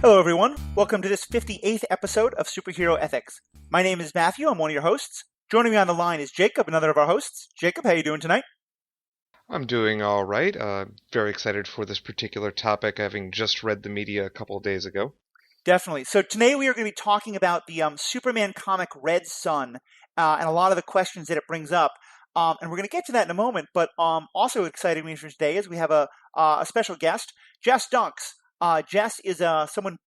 Hello, everyone. Welcome to this 58th episode of Superhero Ethics. My name is Matthew. I'm one of your hosts. Joining me on the line is Jacob, another of our hosts. Jacob, how are you doing tonight? I'm doing all right. Very excited for this particular topic, having just read the media a couple of days ago. Definitely. So today we are going to be talking about the Superman comic Red Son and a lot of the questions that it brings up. And we're going to get to that in a moment. But also exciting news for today is we have a special guest, Jess Dunks. Jess is someone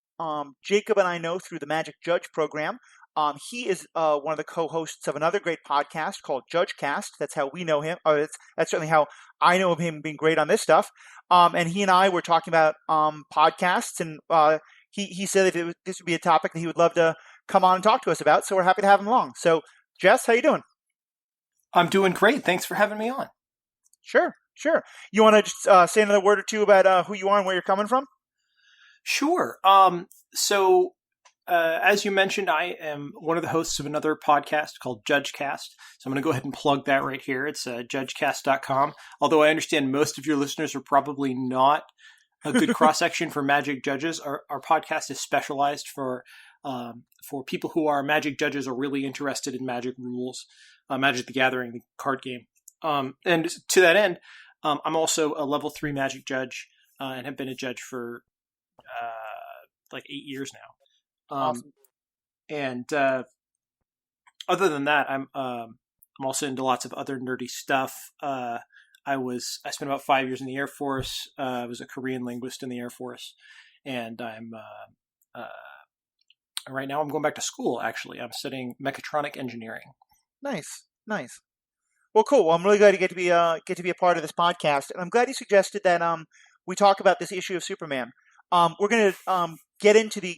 Jacob and I know through the Magic Judge program. He is one of the co-hosts of another great podcast called JudgeCast. That's how we know him. That's certainly how I know of him being great on this stuff. And he and I were talking about podcasts, and he said that this would be a topic that he would love to come on and talk to us about. So we're happy to have him along. So, Jess, how you doing? I'm doing great. Thanks for having me on. Sure. You want to just say another word or two about who you are and where you're coming from? Sure. As you mentioned, I am one of the hosts of another podcast called JudgeCast. So I'm going to go ahead and plug that right here. It's judgecast.com. Although I understand most of your listeners are probably not a good cross-section for Magic judges. Our podcast is specialized for people who are Magic judges or really interested in Magic rules, Magic the Gathering, the card game. And to that end, I'm also a level 3 Magic judge and have been a judge for like 8 years now. Awesome. And other than that, I'm also into lots of other nerdy stuff. I spent about 5 years in the Air Force. I was a Korean linguist in the Air Force, and I'm right now I'm going back to school. Actually, I'm studying mechatronic engineering. Nice. Well, cool. Well, I'm really glad to get to be a part of this podcast, and I'm glad you suggested that we talk about this issue of Superman. We're going to get into the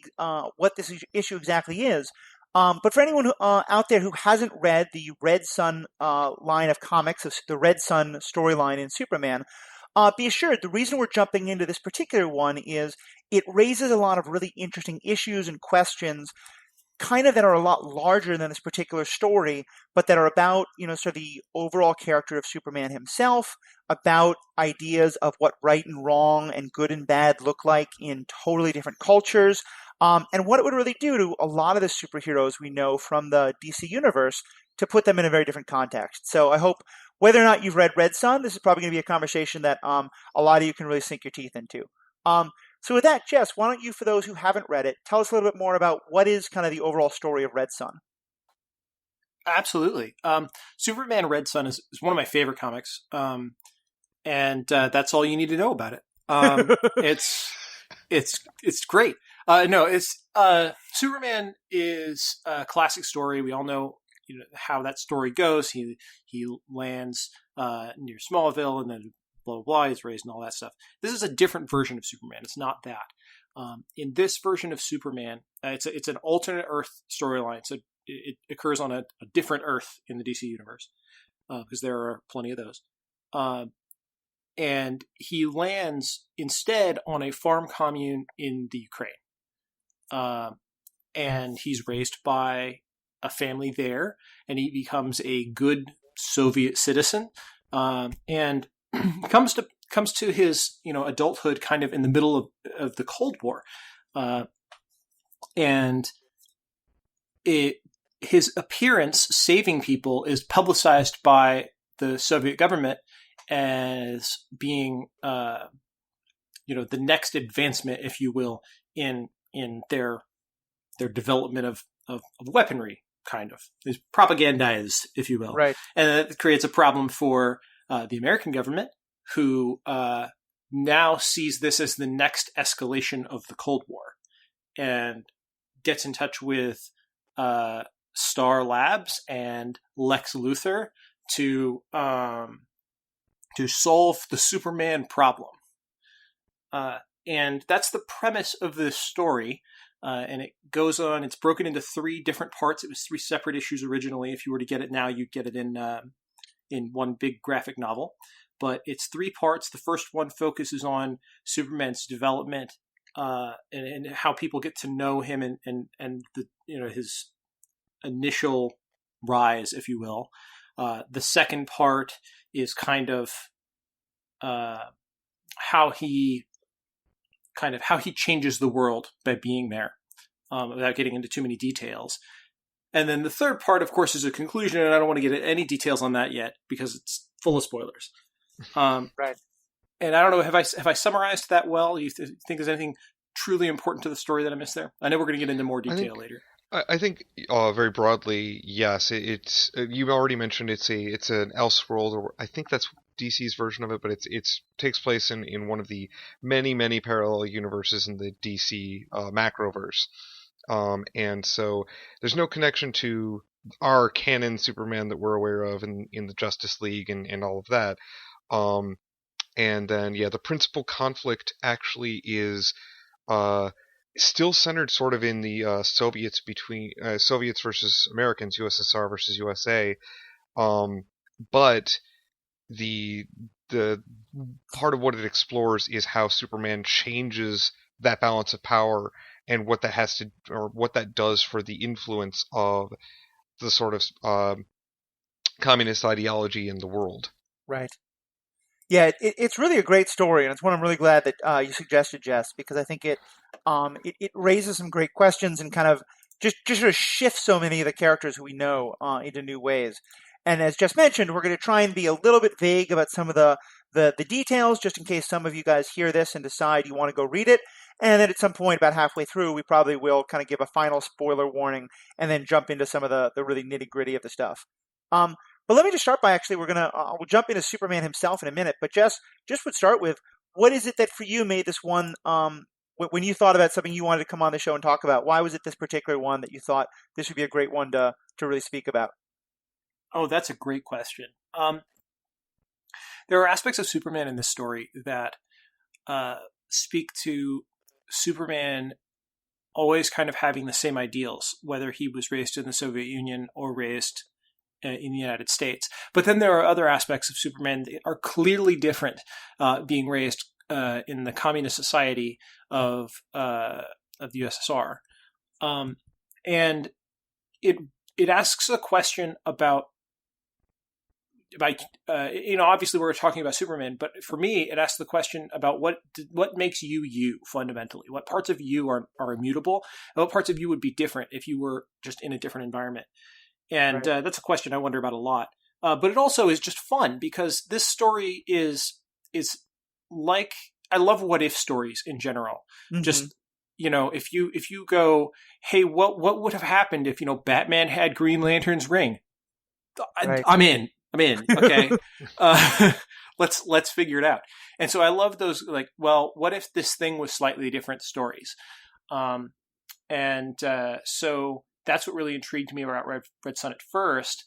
what this issue exactly is. But for anyone out there who hasn't read the Red Son line of comics, the Red Son storyline in Superman, be assured the reason we're jumping into this particular one is it raises a lot of really interesting issues and questions kind of that are a lot larger than this particular story, but that are about, sort of the overall character of Superman himself, about ideas of what right and wrong and good and bad look like in totally different cultures, and what it would really do to a lot of the superheroes we know from the DC universe to put them in a very different context. So I hope, whether or not you've read Red Son, this is probably going to be a conversation that a lot of you can really sink your teeth into. So with that, Jess, why don't you, for those who haven't read it, tell us a little bit more about what is kind of the overall story of Red Son? Absolutely. Superman Red Son is one of my favorite comics, and that's all you need to know about it. It's great. Superman is a classic story. We all know, how that story goes. He lands near Smallville, and then blah, blah, blah, he's raised and all that stuff. This is a different version of Superman. It's not that. In this version of Superman, it's an alternate Earth storyline. So it occurs on a different Earth in the DC universe, because there are plenty of those. And he lands instead on a farm commune in the Ukraine. And he's raised by a family there, and he becomes a good Soviet citizen. And comes to his adulthood kind of in the middle of the Cold War, and his appearance saving people is publicized by the Soviet government as being the next advancement, if you will, in their development of weaponry, kind of is propagandized, if you will, right? And that creates a problem for the American government, who now sees this as the next escalation of the Cold War, and gets in touch with Star Labs and Lex Luthor to solve the Superman problem. And that's the premise of this story. And it goes on. It's broken into 3 different parts. It was 3 separate issues originally. If you were to get it now, you'd get it in one big graphic novel, but it's 3 parts. The first one focuses on Superman's development, and how people get to know him, and the his initial rise, if you will. The second part is kind of how he kind of how he changes the world by being there, without getting into too many details. And then the third part, of course, is a conclusion, and I don't want to get into any details on that yet because it's full of spoilers. Right. And I don't know, have I summarized that well? You think there's anything truly important to the story that I missed there? I know we're going to get into more detail later. I think very broadly, yes. It's you already mentioned it's an Elseworld, or I think that's DC's version of it, but it's takes place in one of the many parallel universes in the DC Macroverse, and so there's no connection to our canon Superman that we're aware of in the Justice League and all of that. And then the principal conflict actually is still centered sort of in the Soviets versus Americans, USSR versus USA, but the part of what it explores is how Superman changes that balance of power and what that does for the influence of the sort of communist ideology in the world. Right. Yeah, it's really a great story, and it's one I'm really glad that you suggested, Jess, because I think it raises some great questions and kind of just sort of shifts so many of the characters who we know into new ways. And as Jess mentioned, we're going to try and be a little bit vague about some of the details, just in case some of you guys hear this and decide you want to go read it. And then at some point, about halfway through, we probably will kind of give a final spoiler warning and then jump into some of the really nitty-gritty of the stuff. But let me just start by we'll jump into Superman himself in a minute. But just would start with, what is it that for you made this one, when you thought about something you wanted to come on the show and talk about, why was it this particular one that you thought this would be a great one to really speak about? Oh, that's a great question. There are aspects of Superman in this story that speak to Superman always kind of having the same ideals, whether he was raised in the Soviet Union or raised in the United States. But then there are other aspects of Superman that are clearly different, being raised in the communist society of the USSR, and it asks a question about obviously we're talking about Superman, but for me it asks the question about what makes you fundamentally. What parts of you are immutable, and what parts of you would be different if you were just in a different environment. And Right. that's a question I wonder about a lot. But it also is just fun because this story is like, I love what if stories in general. Mm-hmm. Just, if you go, hey, what would have happened if, Batman had Green Lantern's ring? Right. I'm in. Okay. Let's figure it out. And so I love those, like, well, what if this thing was slightly different stories? So that's what really intrigued me about Red Son at first.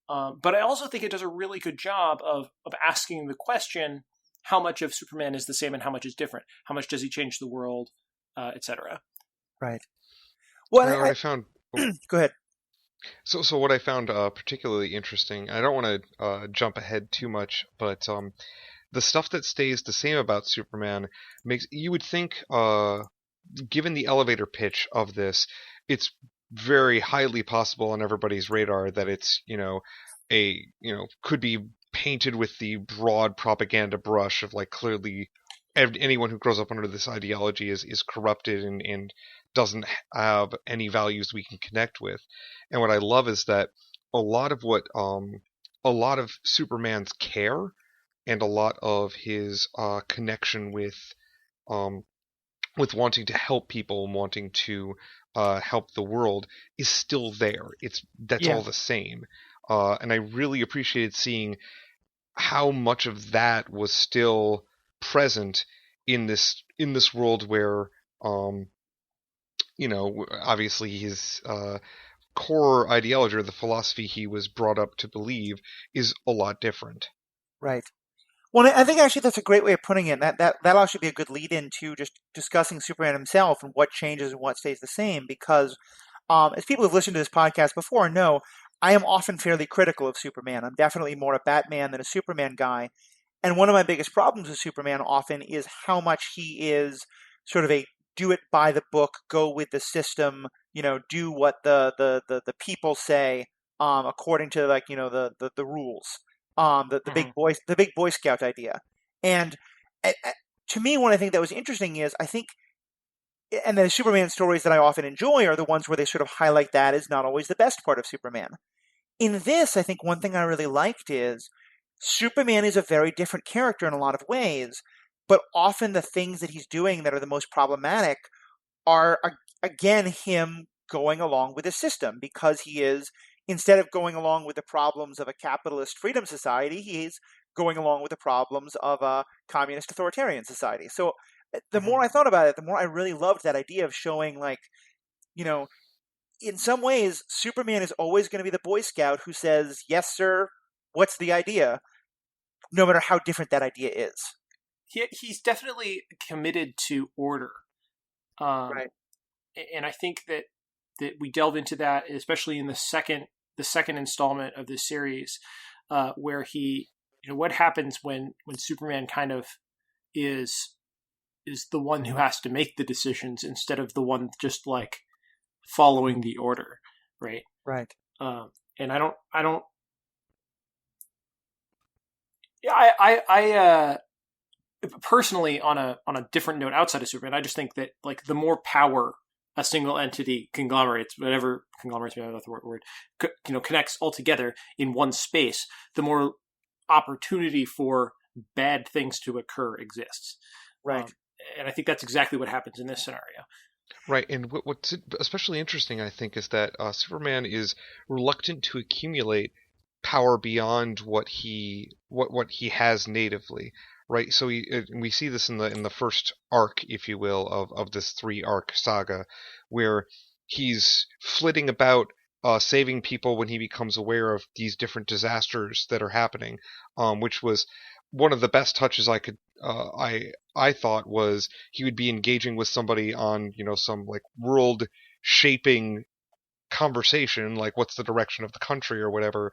But I also think it does a really good job of asking the question, how much of Superman is the same and how much is different? How much does he change the world, etc.? Right. Well, What I found. Go ahead. So what I found particularly interesting, I don't want to jump ahead too much, but the stuff that stays the same about Superman you would think, given the elevator pitch of this, it's very highly possible on everybody's radar that it's could be painted with the broad propaganda brush of, like, clearly anyone who grows up under this ideology is corrupted and doesn't have any values we can connect with. And what I love is that a lot of Superman's care and a lot of his connection with wanting to help people and wanting to help the world is still there. That's all the same. And I really appreciated seeing how much of that was still present in this world where obviously his core ideology, or the philosophy he was brought up to believe, is a lot different. Right. Well, I think actually that's a great way of putting it. That'll actually be a good lead into just discussing Superman himself and what changes and what stays the same. Because as people who've listened to this podcast before know, I am often fairly critical of Superman. I'm definitely more a Batman than a Superman guy. And one of my biggest problems with Superman often is how much he is sort of a do it by the book, go with the system, do what the people say according to, like, the rules. The big boy Scout idea. And to me, one I think that was interesting is I think, and the Superman stories that I often enjoy are the ones where they sort of highlight that as not always the best part of Superman. In this, I think one thing I really liked is Superman is a very different character in a lot of ways, but often the things that he's doing that are the most problematic are, again, him going along with the system, because he is, instead of going along with the problems of a capitalist freedom society, he's going along with the problems of a communist authoritarian society. So the more I thought about it, the more I really loved that idea of showing, like, you know, in some ways, Superman is always going to be the Boy Scout who says, yes, sir, what's the idea? No matter how different that idea is. He's definitely committed to order. Right. And I think that we delve into that, especially in the second installment of this series, where he, what happens when Superman kind of is the one who has to make the decisions instead of the one just like following the order, right? Right. And I personally, on a different note outside of Superman, I just think that like the more power a single entity conglomerates, whatever conglomerates, maybe not the word, connects all together in one space, the more opportunity for bad things to occur exists. Right. And I think that's exactly what happens in this scenario. Right, and what's especially interesting, I think, is that Superman is reluctant to accumulate power beyond what he has natively. Right, so we see this in the first arc, if you will, of this 3-arc saga, where he's flitting about saving people when he becomes aware of these different disasters that are happening, which was one of the best touches I thought was he would be engaging with somebody on some like world shaping conversation, like what's the direction of the country or whatever,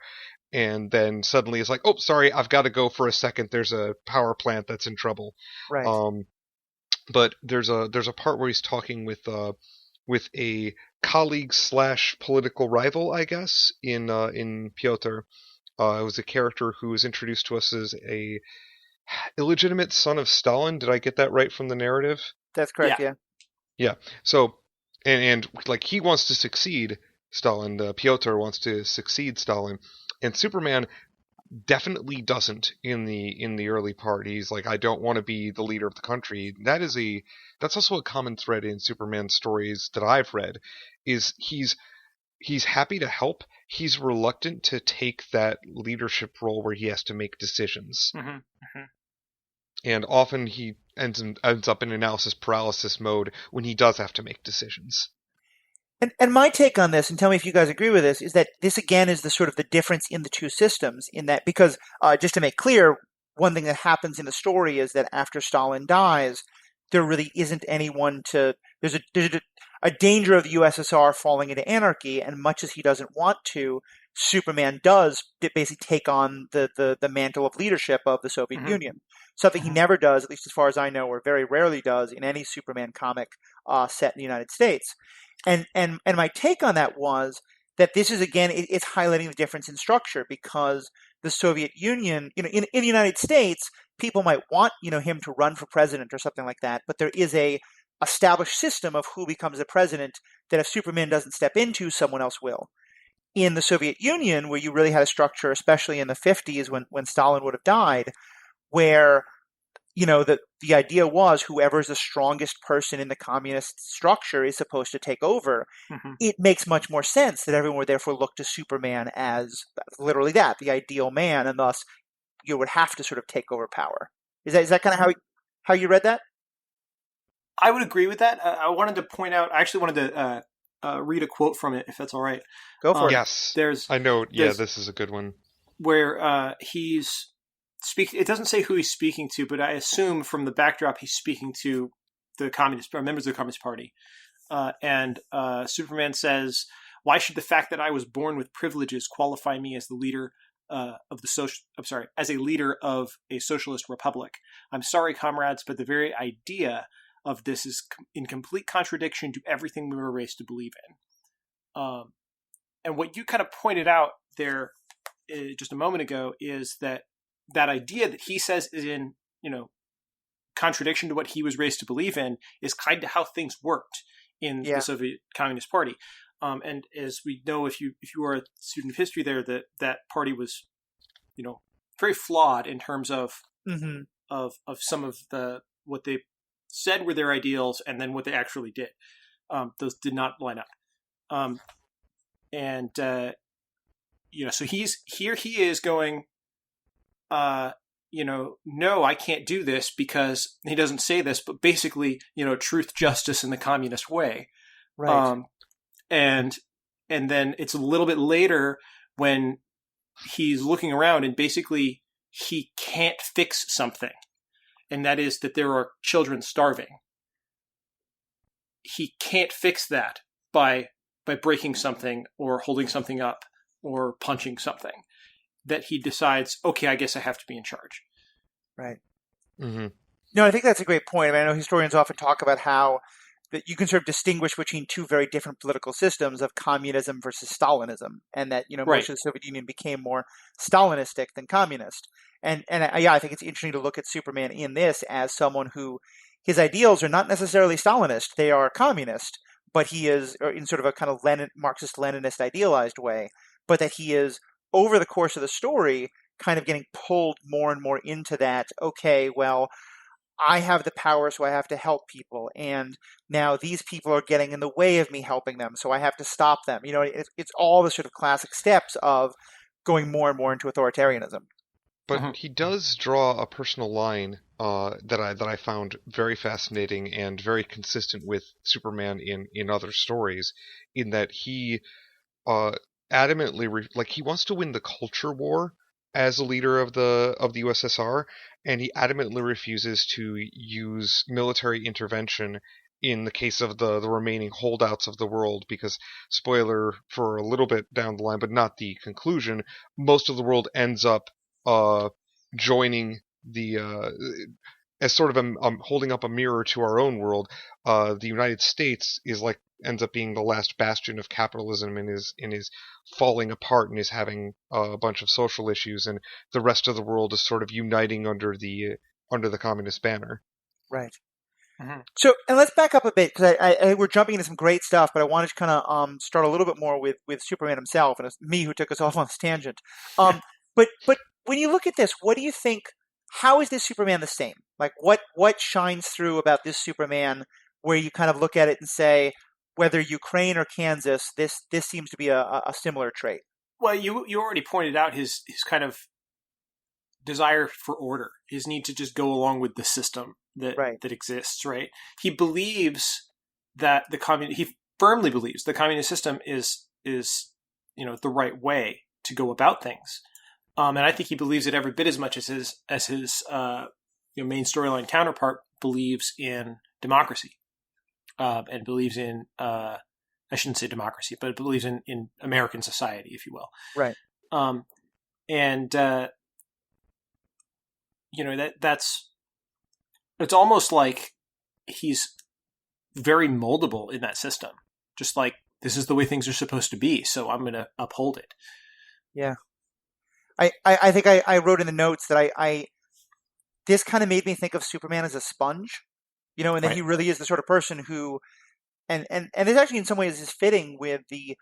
and then suddenly it's like, oh, sorry, I've got to go for a second. There's a power plant that's in trouble. Right. But there's a part where he's talking with a colleague slash political rival, I guess, in Piotr. It was a character who was introduced to us as a illegitimate son of Stalin. Did I get that right from the narrative? That's correct. Yeah. Yeah. So, and like he wants to succeed Stalin. Piotr wants to succeed Stalin, and Superman definitely doesn't in the early part. He's like, I don't want to be the leader of the country. That's also a common thread in Superman stories that I've read. Is he's happy to help. He's reluctant to take that leadership role where he has to make decisions. Mm-hmm. Mm-hmm. And often he ends up in analysis paralysis mode when he does have to make decisions. And my take on this, and tell me if you guys agree with this, is that this again is the sort of the difference in the two systems. In that, because just to make clear, one thing that happens in the story is that after Stalin dies, there really isn't anyone to. There's a danger of the USSR falling into anarchy, and much as he doesn't want to, Superman does basically take on the mantle of leadership of the Soviet Union. Something he never does, at least as far as I know, or very rarely does in any Superman comic set in the United States. And my take on that was that this is, again, it's highlighting the difference in structure, because the Soviet Union, in the United States, people might want, him to run for president or something like that, but there is a established system of who becomes the president that if Superman doesn't step into, someone else will. In the Soviet Union, where you really had a structure, especially in the 50s when Stalin would have died, where the idea was whoever's the strongest person in the communist structure is supposed to take over. It makes much more sense that everyone would therefore look to Superman as literally that, the ideal man, and thus you would have to sort of take over power. Is that kind of how you read that? I would agree with that. I wanted to point out, I actually wanted to read a quote from it, if that's all right. Go for it. Yes. I know. Yeah, this is a good one. Where he's speaking. It doesn't say who he's speaking to, but I assume from the backdrop he's speaking to the members of the Communist Party. And Superman says, "Why should the fact that I was born with privileges qualify me as the leader as a leader of a socialist republic? I'm sorry, comrades, but the very idea of this is in complete contradiction to everything we were raised to believe in." And what you kind of pointed out there just a moment ago is that idea that he says is in, contradiction to what he was raised to believe in, is kind of how things worked in the Soviet Communist Party. And as we know, if you are a student of history there, that party was, very flawed in terms of some of what they said were their ideals and then what they actually did. Those did not line up. So he is going, no, I can't do this, because he doesn't say this, but basically, truth, justice, and the communist way. Right. And then it's a little bit later when he's looking around and basically he can't fix something. And that is that there are children starving. He can't fix that by breaking something or holding something up or punching something. That he decides, okay, I guess I have to be in charge. Right. Mm-hmm. No, I think that's a great point. I mean, I know historians often talk about how that you can sort of distinguish between two very different political systems of communism versus Stalinism, and that most of the Soviet Union became more Stalinistic than communist. And I think it's interesting to look at Superman in this as someone who his ideals are not necessarily Stalinist; they are communist. But he is in sort of a kind of Marxist-Leninist idealized way. But that he is, over the course of the story, kind of getting pulled more and more into that. Okay, well, I have the power, so I have to help people. And now these people are getting in the way of me helping them, so I have to stop them. It's all the sort of classic steps of going more and more into authoritarianism. But he does draw a personal line that I found very fascinating and very consistent with Superman in other stories, in that he adamantly he wants to win the culture war as a leader of the USSR, and he adamantly refuses to use military intervention in the case of the remaining holdouts of the world, because, spoiler for a little bit down the line, but not the conclusion, most of the world ends up joining the as sort of holding up a mirror to our own world. The United States ends up being the last bastion of capitalism and is falling apart and is having a bunch of social issues, and the rest of the world is sort of uniting under the communist banner. Right. Mm-hmm. So, and let's back up a bit, because I we're jumping into some great stuff, but I wanted to kind of start a little bit more with Superman himself, and it's me who took us off on this tangent. But when you look at this, what do you think? How is this Superman the same? Like, what shines through about this Superman, where you kind of look at it and say, whether Ukraine or Kansas, this seems to be a similar trait. Well, you already pointed out his kind of desire for order, his need to just go along with the system that exists. Right? He believes that he firmly believes the communist system is the right way to go about things, and I think he believes it every bit as much as his main storyline counterpart believes in democracy. And believes in, I shouldn't say democracy, but it believes in American society, if you will. Right. It's almost like he's very moldable in that system. Just like, this is the way things are supposed to be, so I'm going to uphold it. Yeah. I think I wrote in the notes that this kind of made me think of Superman as a sponge. And that he really is the sort of person who, and this actually in some ways is fitting with the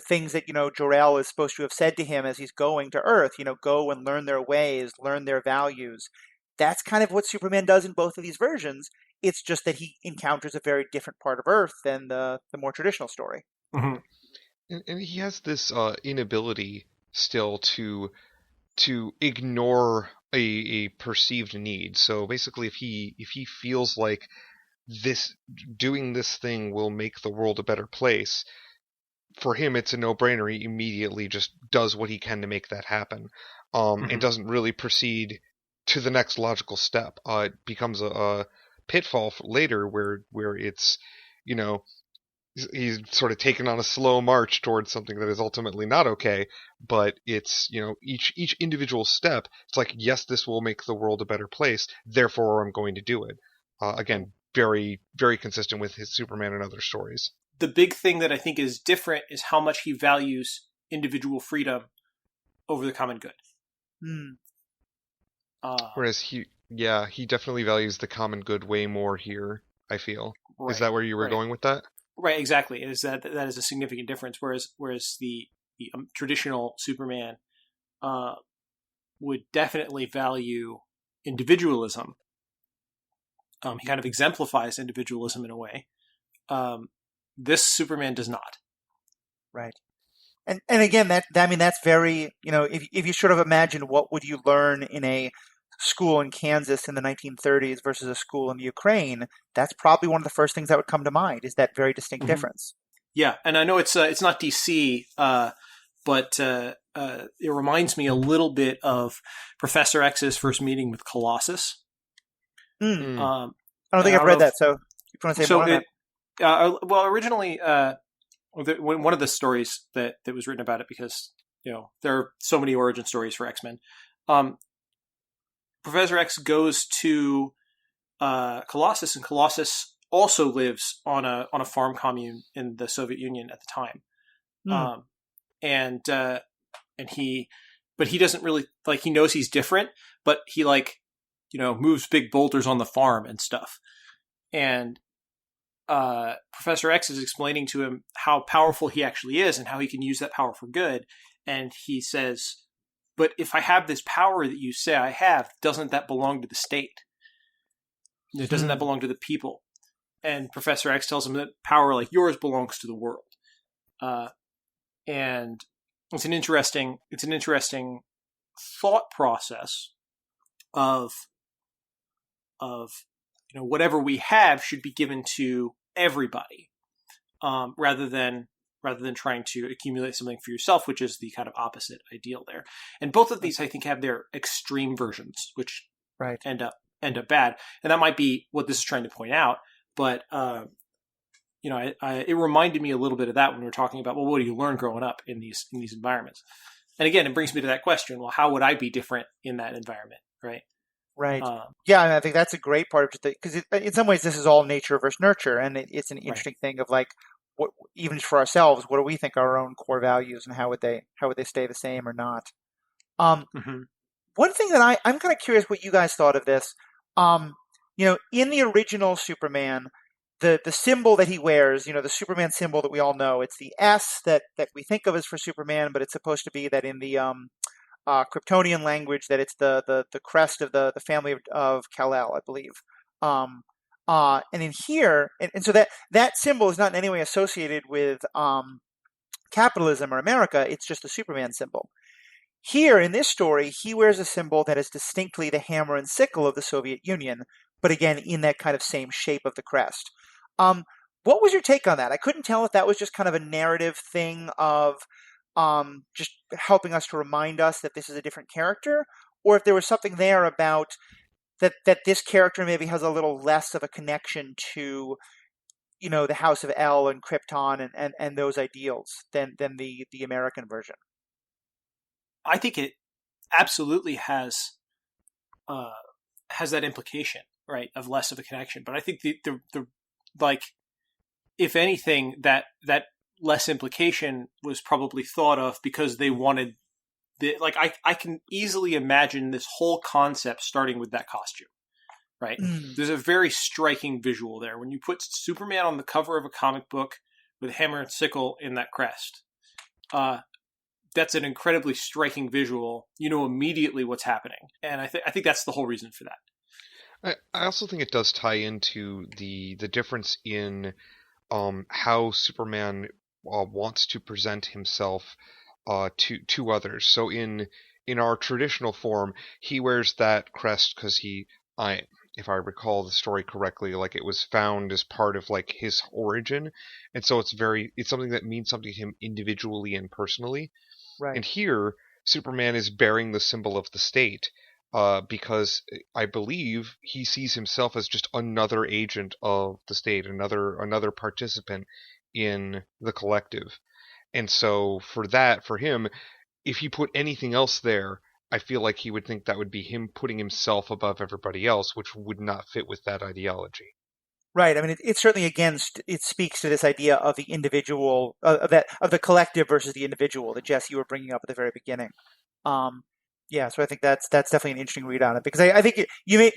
things that, Jor-El is supposed to have said to him as he's going to Earth, go and learn their ways, learn their values. That's kind of what Superman does in both of these versions. It's just that he encounters a very different part of Earth than the more traditional story. Mm-hmm. And he has this inability still to ignore a perceived need. So basically, if he feels like doing this thing will make the world a better place, for him it's a no-brainer. He immediately just does what he can to make that happen, and doesn't really proceed to the next logical step. It becomes a pitfall later where it's he's sort of taken on a slow march towards something that is ultimately not okay, but it's, each individual step, it's like, yes, this will make the world a better place, therefore I'm going to do it. Again, very, very consistent with his Superman and other stories. The big thing that I think is different is how much he values individual freedom over the common good. Whereas Yeah, he definitely values the common good way more here, I feel. Is Right. that where you were Right. going with that? Right. Exactly. Is that is a significant difference? Whereas the traditional Superman would definitely value individualism. He kind of exemplifies individualism in a way. Um, this Superman does not. Right. And again, I mean, that's very, if you sort of imagine what would you learn in a school in Kansas in the 1930s versus a school in the Ukraine, that's probably one of the first things that would come to mind is that very distinct Mm-hmm. difference. Yeah, and I know it's not DC, but it reminds me a little bit of Professor X's first meeting with Colossus. Mm. Mm. I don't And think I I've don't know read that, so if you want to say more so on that. well, originally, one of the stories that was written about it, because there are so many origin stories for X-Men. Professor X goes to Colossus, and Colossus also lives on a farm commune in the Soviet Union at the time. Mm. And he, but he doesn't really like. He knows he's different, but he moves big boulders on the farm and stuff. And Professor X is explaining to him how powerful he actually is and how he can use that power for good. And he says, "But if I have this power that you say I have, doesn't that belong to the state? Doesn't that belong to the people?" And Professor X tells him that power like yours belongs to the world. And it's an interesting thought process of whatever we have should be given to everybody, rather than trying to accumulate something for yourself, which is the kind of opposite ideal there. And both of these, I think, have their extreme versions, which Right. end up bad. And that might be what this is trying to point out. But it reminded me a little bit of that when we were talking about, well, what do you learn growing up in these environments? And again, it brings me to that question: well, how would I be different in that environment, right? Right. Yeah, and I think that's a great part of it, because in some ways this is all nature versus nurture, and it's an interesting thing of like, what, even for ourselves, what do we think are our own core values, and how would they stay the same or not? Mm-hmm. One thing that I'm kind of curious what you guys thought of this. In the original Superman, the symbol that he wears, the Superman symbol that we all know, it's the S that we think of as for Superman, but it's supposed to be that in the Kryptonian language that it's the crest of the family of Kal-El, I believe. And in here, and so that symbol is not in any way associated with capitalism or America. It's just the Superman symbol. Here in this story, he wears a symbol that is distinctly the hammer and sickle of the Soviet Union, but again in that kind of same shape of the crest. What was your take on that? I couldn't tell if that was just kind of a narrative thing of just helping us to remind us that this is a different character, or if there was something there about that this character maybe has a little less of a connection to, the House of El and Krypton and those ideals than the American version. I think it absolutely has that implication, right, of less of a connection. But I think the like, if anything, that less implication was probably thought of because they wanted I can easily imagine this whole concept starting with that costume, right? There's a very striking visual there when you put Superman on the cover of a comic book with hammer and sickle in that crest. That's an incredibly striking visual. You know immediately what's happening, and I think that's the whole reason for that. I also think it does tie into the difference in how Superman wants to present himself to others. So in our traditional form, he wears that crest because if I recall the story correctly, like it was found as part of like his origin, and so it's something that means something to him individually and personally. Right. And here, Superman is bearing the symbol of the state, because I believe he sees himself as just another agent of the state, another participant in the collective. And so for him, if he put anything else there, I feel like he would think that would be him putting himself above everybody else, which would not fit with that ideology. Right. I mean, it's certainly it speaks to this idea of the individual, of the collective versus the individual that Jess, you were bringing up at the very beginning. Yeah, so I think that's definitely an interesting read on it because I think you may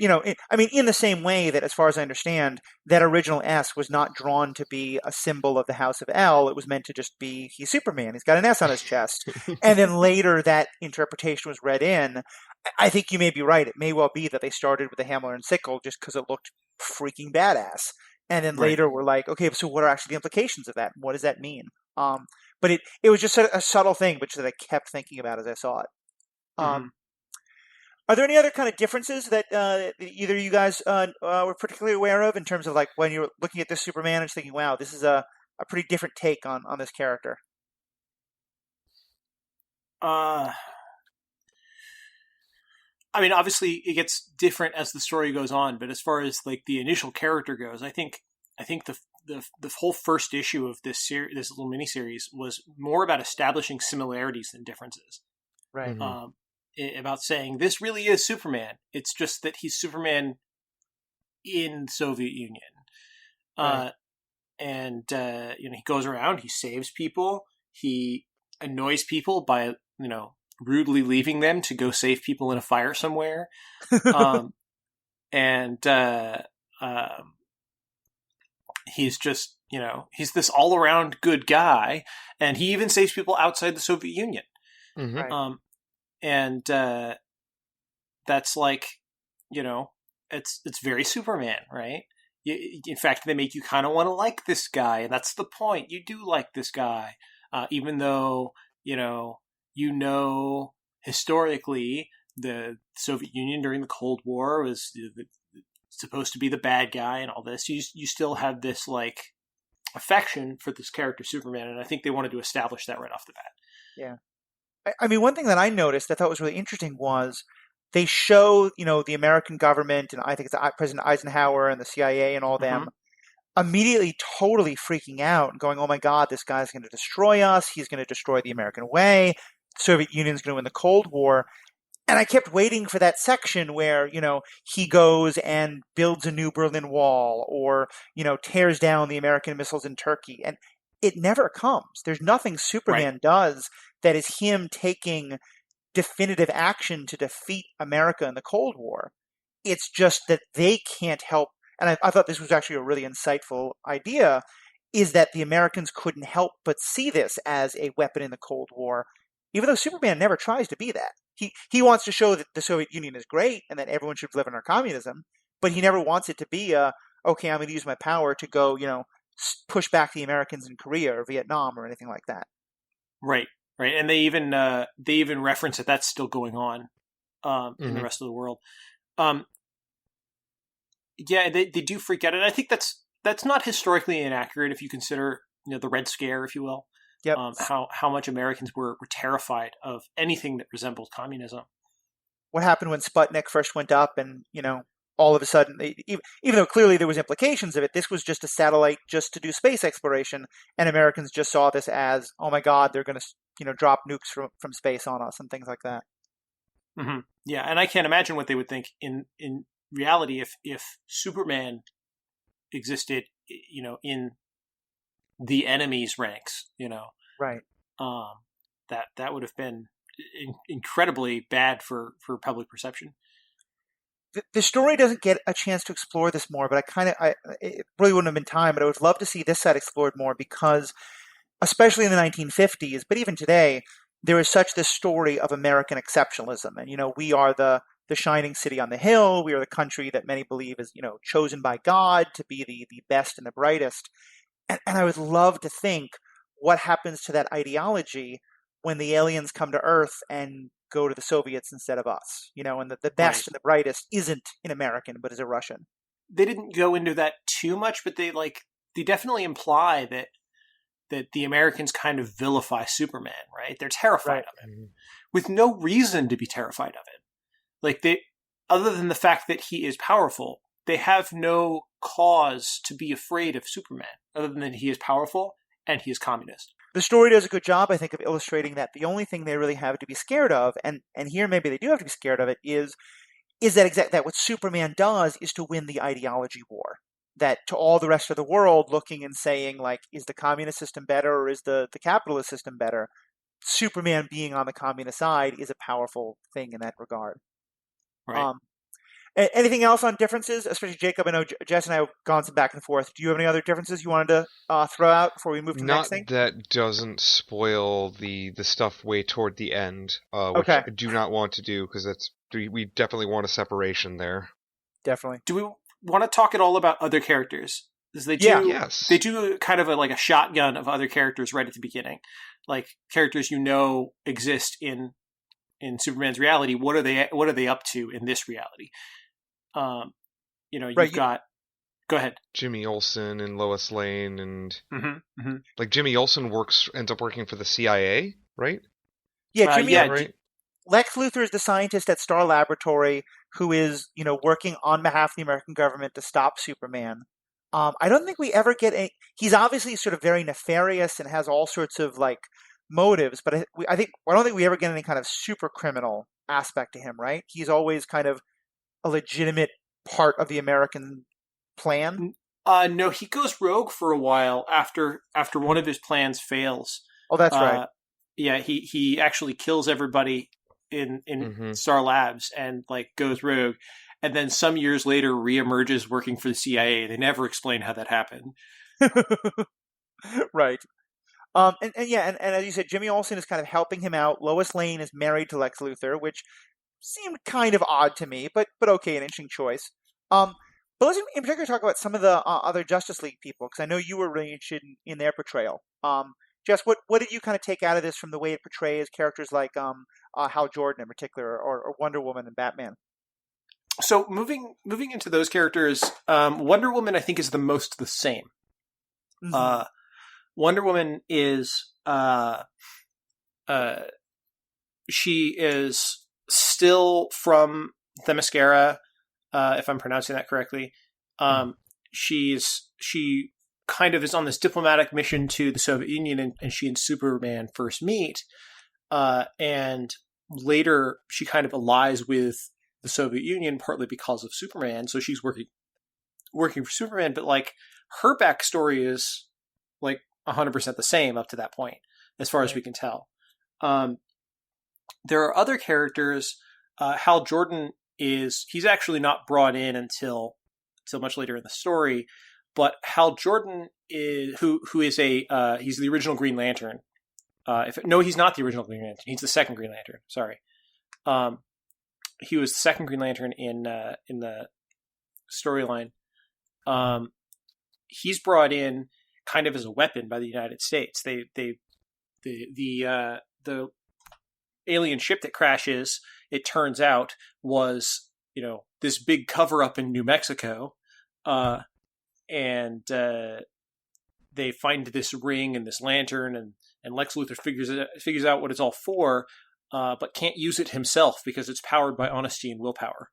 I mean in the same way that as far as I understand that original S was not drawn to be a symbol of the House of L, it was meant to just be he's Superman, he's got an S on his chest, and then later that interpretation was read in. I think you may be right. It may well be that they started with the hammer and sickle just because it looked freaking badass, and then Right. later we're like, okay, so what are actually the implications of that? What does that mean? But it was just a subtle thing, which that I kept thinking about as I saw it. Mm-hmm. Are there any other kind of differences that either of you guys were particularly aware of in terms of like when you're looking at this Superman and just thinking, wow, this is a pretty different take on this character? Uh, I mean, obviously, it gets different as the story goes on. But as far as like the initial character goes, I think the whole first issue of this little miniseries was more about establishing similarities than differences. Right. Um, about saying this really is Superman. It's just that he's Superman in the Soviet Union. Right. He goes around, he saves people, he annoys people by rudely leaving them to go save people in a fire somewhere, um, and he's just he's this all around good guy, and he even saves people outside the Soviet Union. Mm-hmm. Right. And that's like it's very Superman, right? In fact, they make you kind of want to like this guy, and that's the point. You do like this guy, even though historically the Soviet Union during the Cold War was supposed to be the bad guy and all this. You still have this like affection for this character Superman, and I think they wanted to establish that right off the bat. Yeah. I mean, one thing that I noticed I thought was really interesting was they show, the American government, and I think it's President Eisenhower and the CIA and all them, immediately totally freaking out and going, oh my God, this guy's going to destroy us. He's going to destroy the American way. The Soviet Union's going to win the Cold War. And I kept waiting for that section where, he goes and builds a new Berlin Wall or, tears down the American missiles in Turkey. And it never comes. There's nothing Superman does that is him taking definitive action to defeat America in the Cold War. It's just that they can't help. And I thought this was actually a really insightful idea, is that the Americans couldn't help but see this as a weapon in the Cold War, even though Superman never tries to be that. He wants to show that the Soviet Union is great and that everyone should live under communism, but he never wants it to be okay, I'm going to use my power to go, push back the Americans in Korea or Vietnam or anything like that. Right. And they even reference that that's still going on in the rest of the world. Yeah, they do freak out, and I think that's not historically inaccurate if you consider the Red Scare, if you will. Yep. How much Americans were terrified of anything that resembled communism. What happened when Sputnik first went up, and all of a sudden, even though clearly there was implications of it, this was just a satellite just to do space exploration, and Americans just saw this as, oh my God, they're going to drop nukes from space on us and things like that. Mm-hmm. Yeah, and I can't imagine what they would think in reality if Superman existed, in the enemy's ranks, Right. That would have been incredibly bad for public perception. The story doesn't get a chance to explore this more, but it really wouldn't have been time, but I would love to see this side explored more because, especially in the 1950s, but even today, there is such this story of American exceptionalism. And, we are the shining city on the hill. We are the country that many believe is, chosen by God to be the best and the brightest. And I would love to think what happens to that ideology when the aliens come to Earth and go to the Soviets instead of us, and the best and the brightest isn't an American, but is a Russian. They didn't go into that too much, but they definitely imply that the Americans kind of vilify Superman, right? They're terrified of him with no reason to be terrified of it. Like other than the fact that he is powerful, they have no cause to be afraid of Superman other than that he is powerful and he is communist. The story does a good job, I think, of illustrating that the only thing they really have to be scared of, and here maybe they do have to be scared of it, is that what Superman does is to win the ideology war. That to all the rest of the world looking and saying, like, is the communist system better or is the capitalist system better? Superman being on the communist side is a powerful thing in that regard. Right. Anything else on differences, especially Jacob? I know Jess and I have gone some back and forth. Do you have any other differences you wanted to throw out before we move to the next Not thing? that doesn't spoil the stuff way toward the end, which Okay, I do not want to do because we definitely want a separation there. definitely. Do we want to talk at all about other characters? Because Yeah. Yes. they do kind of like a shotgun of other characters right at the beginning, like characters exist in Superman's reality. What are they up to in this reality? You've Right. got. Go ahead. Jimmy Olsen and Lois Lane and Mm-hmm. like Jimmy Olsen ends up working for the CIA, right? Yeah, Jimmy. Yeah, right? Lex Luthor is the scientist at Star Laboratory who is, working on behalf of the American government to stop Superman. I don't think we ever get a. He's obviously sort of very nefarious and has all sorts of like motives, but I don't think we ever get any kind of super criminal aspect to him, right? He's always kind of a legitimate part of the American plan. No, he goes rogue for a while after one of his plans fails. Oh, that's right. Yeah, he actually kills everybody in Mm-hmm. Star Labs and like goes rogue, and then some years later reemerges working for the CIA. They never explain how that happened. Right. And as you said, Jimmy Olsen is kind of helping him out. Lois Lane is married to Lex Luthor, which seemed kind of odd to me, but okay, an interesting choice. But let's in particular talk about some of the other Justice League people, because I know you were really interested in their portrayal. Jess, what did you kind of take out of this from the way it portrays characters like Hal Jordan in particular, or Wonder Woman and Batman? So moving into those characters, Wonder Woman I think is the most the same. Mm-hmm. Wonder Woman is she is still from Themyscira, if I'm pronouncing that correctly. She kind of is on this diplomatic mission to the Soviet Union, and she and Superman first meet, and later she kind of allies with the Soviet Union partly because of Superman. So she's working for Superman, but like her backstory is like 100% the same up to that point, as far as we can tell. There are other characters. Hal Jordan he's actually not brought in until much later in the story, but Hal Jordan is who is he's the original Green Lantern. He's not the original Green Lantern. He's the second Green Lantern. Sorry. He was the second Green Lantern in the storyline. He's brought in kind of as a weapon by the United States. The alien ship that crashes, it turns out, was this big cover up in New Mexico, and they find this ring and this lantern, and Lex Luthor figures out what it's all for, but can't use it himself because it's powered by honesty and willpower.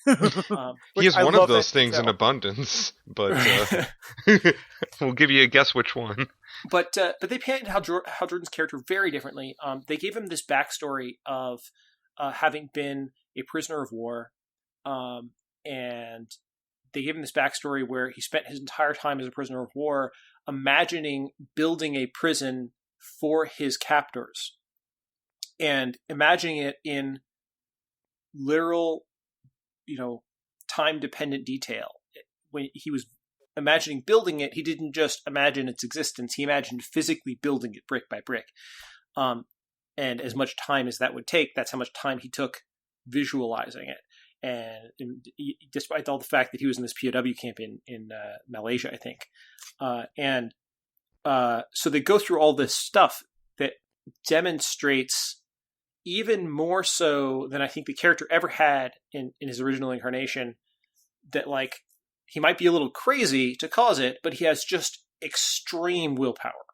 He has one of those things in abundance, but we'll give you a guess which one. But they painted Hal Jordan's character very differently. They gave him this backstory of having been a prisoner of war, and they gave him this backstory where he spent his entire time as a prisoner of war imagining building a prison for his captors, and imagining it in literal, time-dependent detail. When he was imagining building it, he didn't just imagine its existence. He imagined physically building it brick by brick. And as much time as that would take, that's how much time he took visualizing it. And despite all the fact that he was in this POW camp in Malaysia, I think. So they go through all this stuff that demonstrates, even more so than I think the character ever had in his original incarnation, that like he might be a little crazy to cause it, but he has just extreme willpower.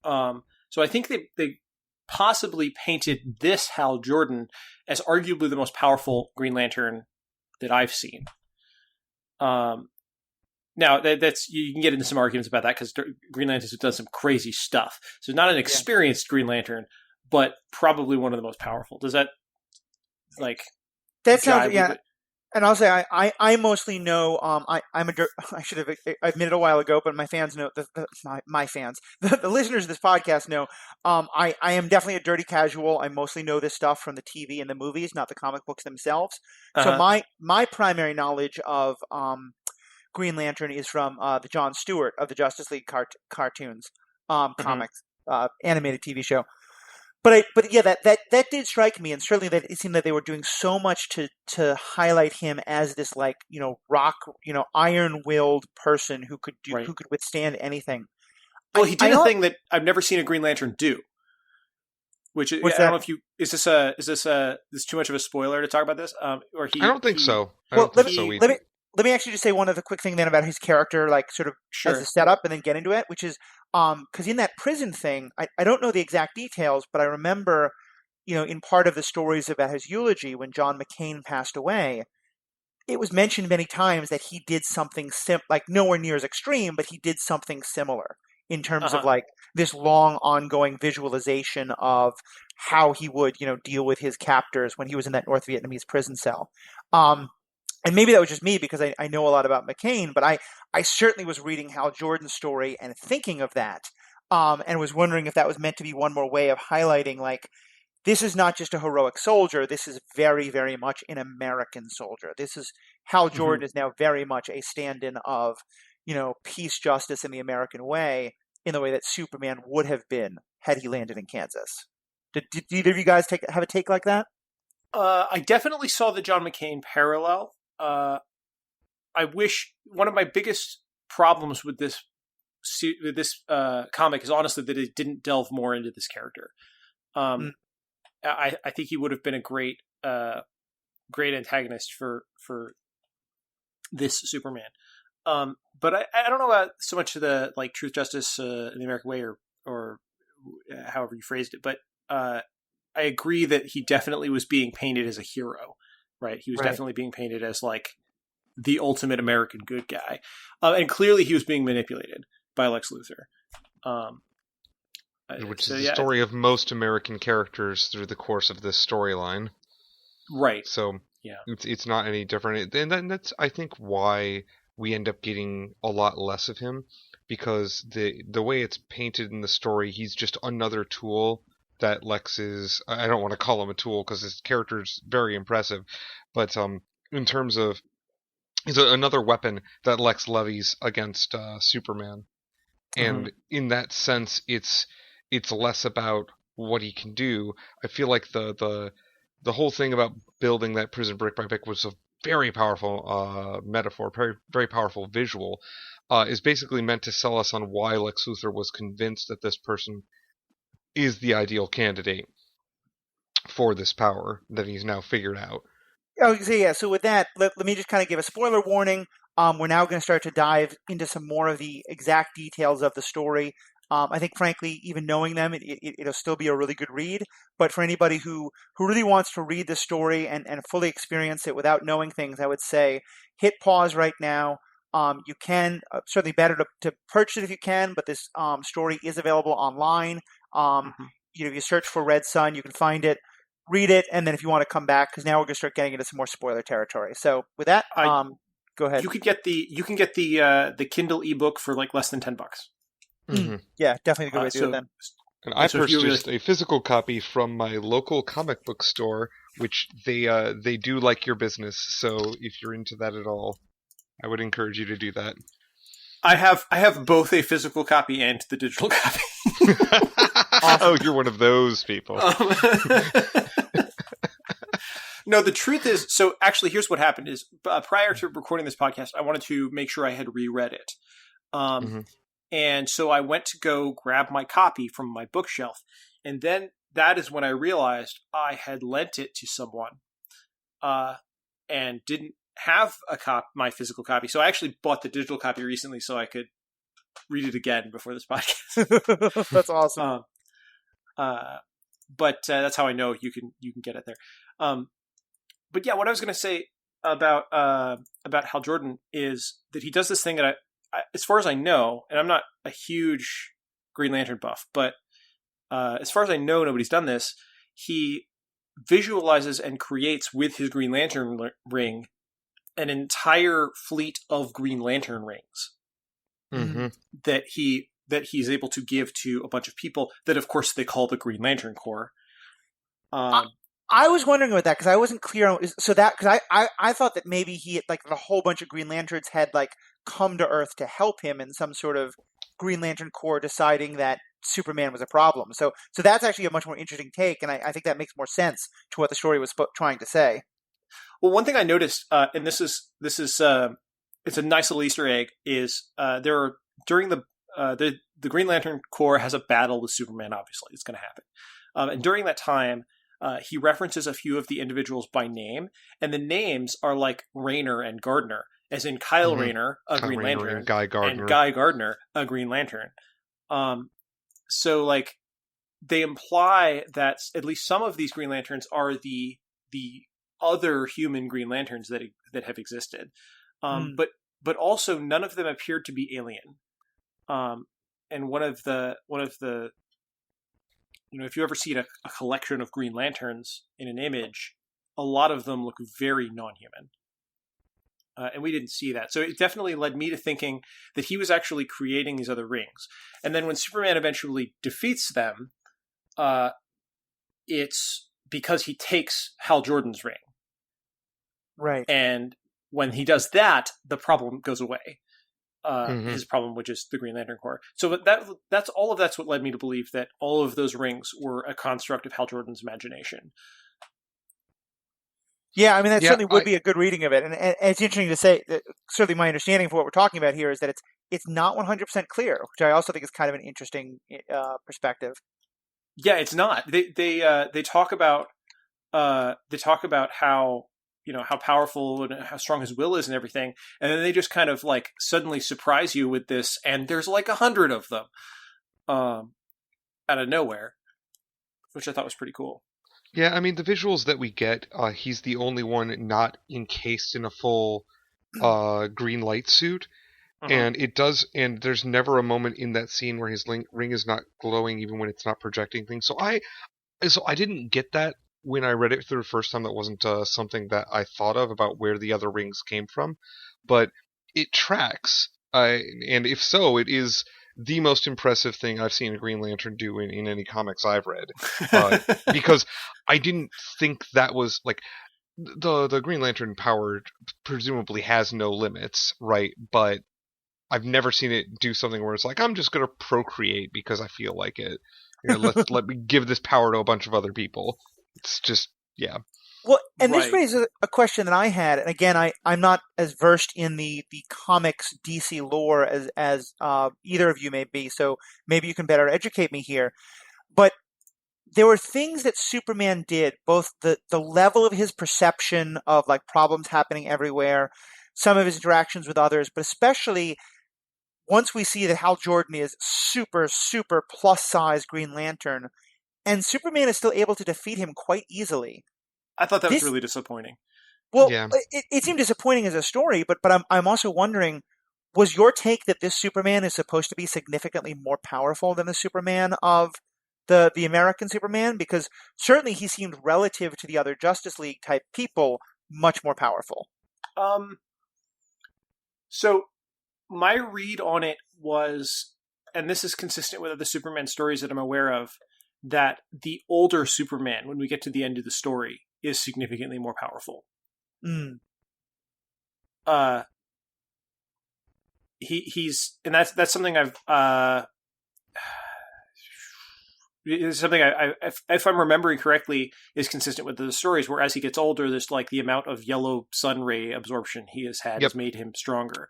So I think they possibly painted this Hal Jordan as arguably the most powerful Green Lantern that I've seen. Now that's you can get into some arguments about that because Green Lanterns have done some crazy stuff. So not an experienced Green Lantern, but probably one of the most powerful. Does that that sounds And I'll say I mostly know I should have admitted a while ago, but my fans know my fans the listeners of this podcast know I am definitely a dirty casual. I mostly know this stuff from the TV and the movies, not the comic books themselves. So Uh-huh. my primary knowledge of Green Lantern is from the Jon Stewart of the Justice League cartoons, Mm-hmm. comics, animated TV show. But yeah, that did strike me, and certainly that it seemed that they were doing so much to highlight him as this like rock iron willed person Right. who could withstand anything. Well, he I did a don't thing that I've never seen a Green Lantern do, which I what's don't that? know if you is this too much of a spoiler to talk about this? Or I don't think he so. I Well, don't think so let either. me let me actually just say one other quick thing then about his character, like sort of as a sure. setup, and then get into it, which is because in that prison thing, I don't know the exact details, but I remember in part of the stories about his eulogy when John McCain passed away, it was mentioned many times that he did something like nowhere near as extreme, but he did something similar in terms of Uh-huh. like this long ongoing visualization of how he would, deal with his captors when he was in that North Vietnamese prison cell. Um, and maybe that was just me because I know a lot about McCain, but I certainly was reading Hal Jordan's story and thinking of that, and was wondering if that was meant to be one more way of highlighting like this is not just a heroic soldier. This is very, very much an American soldier. This is Hal hmm Jordan is now very much a stand-in of, peace, justice, and the American way in the way that Superman would have been had he landed in Kansas. Did either of you guys have a take like that? I definitely saw the John McCain parallel. I wish one of my biggest problems with this comic is honestly that it didn't delve more into this character. Mm, Um, I think he would have been a great antagonist for this Superman. But I don't know about so much of the like truth, justice in the American way, or however you phrased it. But I agree that he definitely was being painted as a hero, right? He was right. definitely being painted as like the ultimate American good guy, and clearly he was being manipulated by Lex Luthor. Um, Which so is the yeah, story of most American characters through the course of this storyline. right, So yeah, it's not any different, and that's I think why we end up getting a lot less of him, because the way it's painted in the story, he's just another tool that Lex is. I don't want to call him a tool because his character's very impressive, but in terms of he's another weapon that Lex levies against Superman, hmm and in that sense, it's less about what he can do. I feel like the whole thing about building that prison brick by brick was a very powerful metaphor, very very powerful visual. Is basically meant to sell us on why Lex Luthor was convinced that this person is the ideal candidate for this power that he's now figured out. Oh, so yeah. So with that, let me just kind of give a spoiler warning. We're now going to start to dive into some more of the exact details of the story. I think, frankly, even knowing them, it'll still be a really good read. But for anybody who really wants to read the story and fully experience it without knowing things, I would say hit pause right now. You can certainly better to purchase it if you can, but this story is available online. Um, hmm if you search for Red Sun, you can find it, read it, and then if you want to come back, because now we're going to start getting into some more spoiler territory. So with that, I go ahead. you can get the Kindle ebook for like less than $10. Mm, Hmm. yeah, definitely a good way to do it So then. And I so if you really purchased a physical copy from my local comic book store, which they do like your business. So if you're into that at all, I would encourage you to do that. I have both a physical copy and the digital copy. Oh, Awesome. you're one of those people. Um, no, the truth is, so actually, here's what happened: is prior to recording this podcast, I wanted to make sure I had reread it, um, Hmm. and so I went to go grab my copy from my bookshelf, and then that is when I realized I had lent it to someone, uh, and didn't have my physical copy. So I actually bought the digital copy recently so I could read it again before this podcast. That's awesome. um, uh, but that's how I know you can get it there. But yeah, what I was going to say about Hal Jordan is that he does this thing that as far as I know, and I'm not a huge Green Lantern buff, but as far as I know, nobody's done this. He visualizes and creates with his Green Lantern ring an entire fleet of Green Lantern rings Mm-hmm. that he's able to give to a bunch of people that, of course, they call the Green Lantern Corps. I was wondering about that because I wasn't clear on so that because I thought that maybe he had, like, the whole bunch of Green Lanterns had like come to Earth to help him in some sort of Green Lantern Corps deciding that Superman was a problem. So that's actually a much more interesting take, and I think that makes more sense to what the story was trying to say. Well, one thing I noticed, and this is it's a nice little Easter egg, is there are during the Green Lantern Corps has a battle with Superman. Obviously, it's going to happen, and during that time, he references a few of the individuals by name, and the names are like Rayner and Gardner, as in Kyle Rayner, a Green Lantern, and Guy Gardner. and Guy Gardner, a Green Lantern. So like they imply that at least some of these Green Lanterns are the other human Green Lanterns that have existed, but also none of them appeared to be alien. And one of the if you ever see a collection of Green Lanterns in an image, a lot of them look very non-human. And we didn't see that. So it definitely led me to thinking that he was actually creating these other rings. And then when Superman eventually defeats them, it's because he takes Hal Jordan's ring. Right. And when he does that, the problem goes away. His problem, which is the Green Lantern Corps. So that's what led me to believe that all of those rings were a construct of Hal Jordan's imagination. Yeah, I mean, that certainly would be a good reading of it. And it's interesting to say that certainly my understanding for what we're talking about here is that it's not 100% clear, which I also think is kind of an interesting perspective. Yeah, it's not. They talk about how how powerful and how strong his will is and everything, and then they just kind of like suddenly surprise you with this, and there's like 100 of them out of nowhere, which I thought was pretty cool. Yeah, I mean, the visuals that we get, he's the only one not encased in a full green light suit. And and there's never a moment in that scene where his ring is not glowing even when it's not projecting things. So I didn't get that when I read it through the first time. That wasn't something that I thought of about where the other rings came from. But it tracks. And if so, it is the most impressive thing I've seen a Green Lantern do in any comics I've read. Because I didn't think that was like the Green Lantern power presumably has no limits, right? But I've never seen it do something where it's like, I'm just going to procreate because I feel like it. Let me give this power to a bunch of other people. It's just, yeah. Well, and this raises a question that I had, and again, I'm not as versed in the comics DC lore as either of you may be, so maybe you can better educate me here. But there were things that Superman did, both the level of his perception of like problems happening everywhere, some of his interactions with others, but especially once we see that Hal Jordan is super, super plus-size Green Lantern, and Superman is still able to defeat him quite easily. I thought that was really disappointing. Well, yeah. It seemed disappointing as a story, but I'm also wondering, was your take that this Superman is supposed to be significantly more powerful than the Superman of the American Superman? Because certainly he seemed, relative to the other Justice League type people, much more powerful. So my read on it was, and this is consistent with other Superman stories that I'm aware of, that the older Superman, when we get to the end of the story, is significantly more powerful. He's, and that's something I've it's something I if I'm remembering correctly, is consistent with the stories, where as he gets older, there's like the amount of yellow sun ray absorption he has had has made him stronger.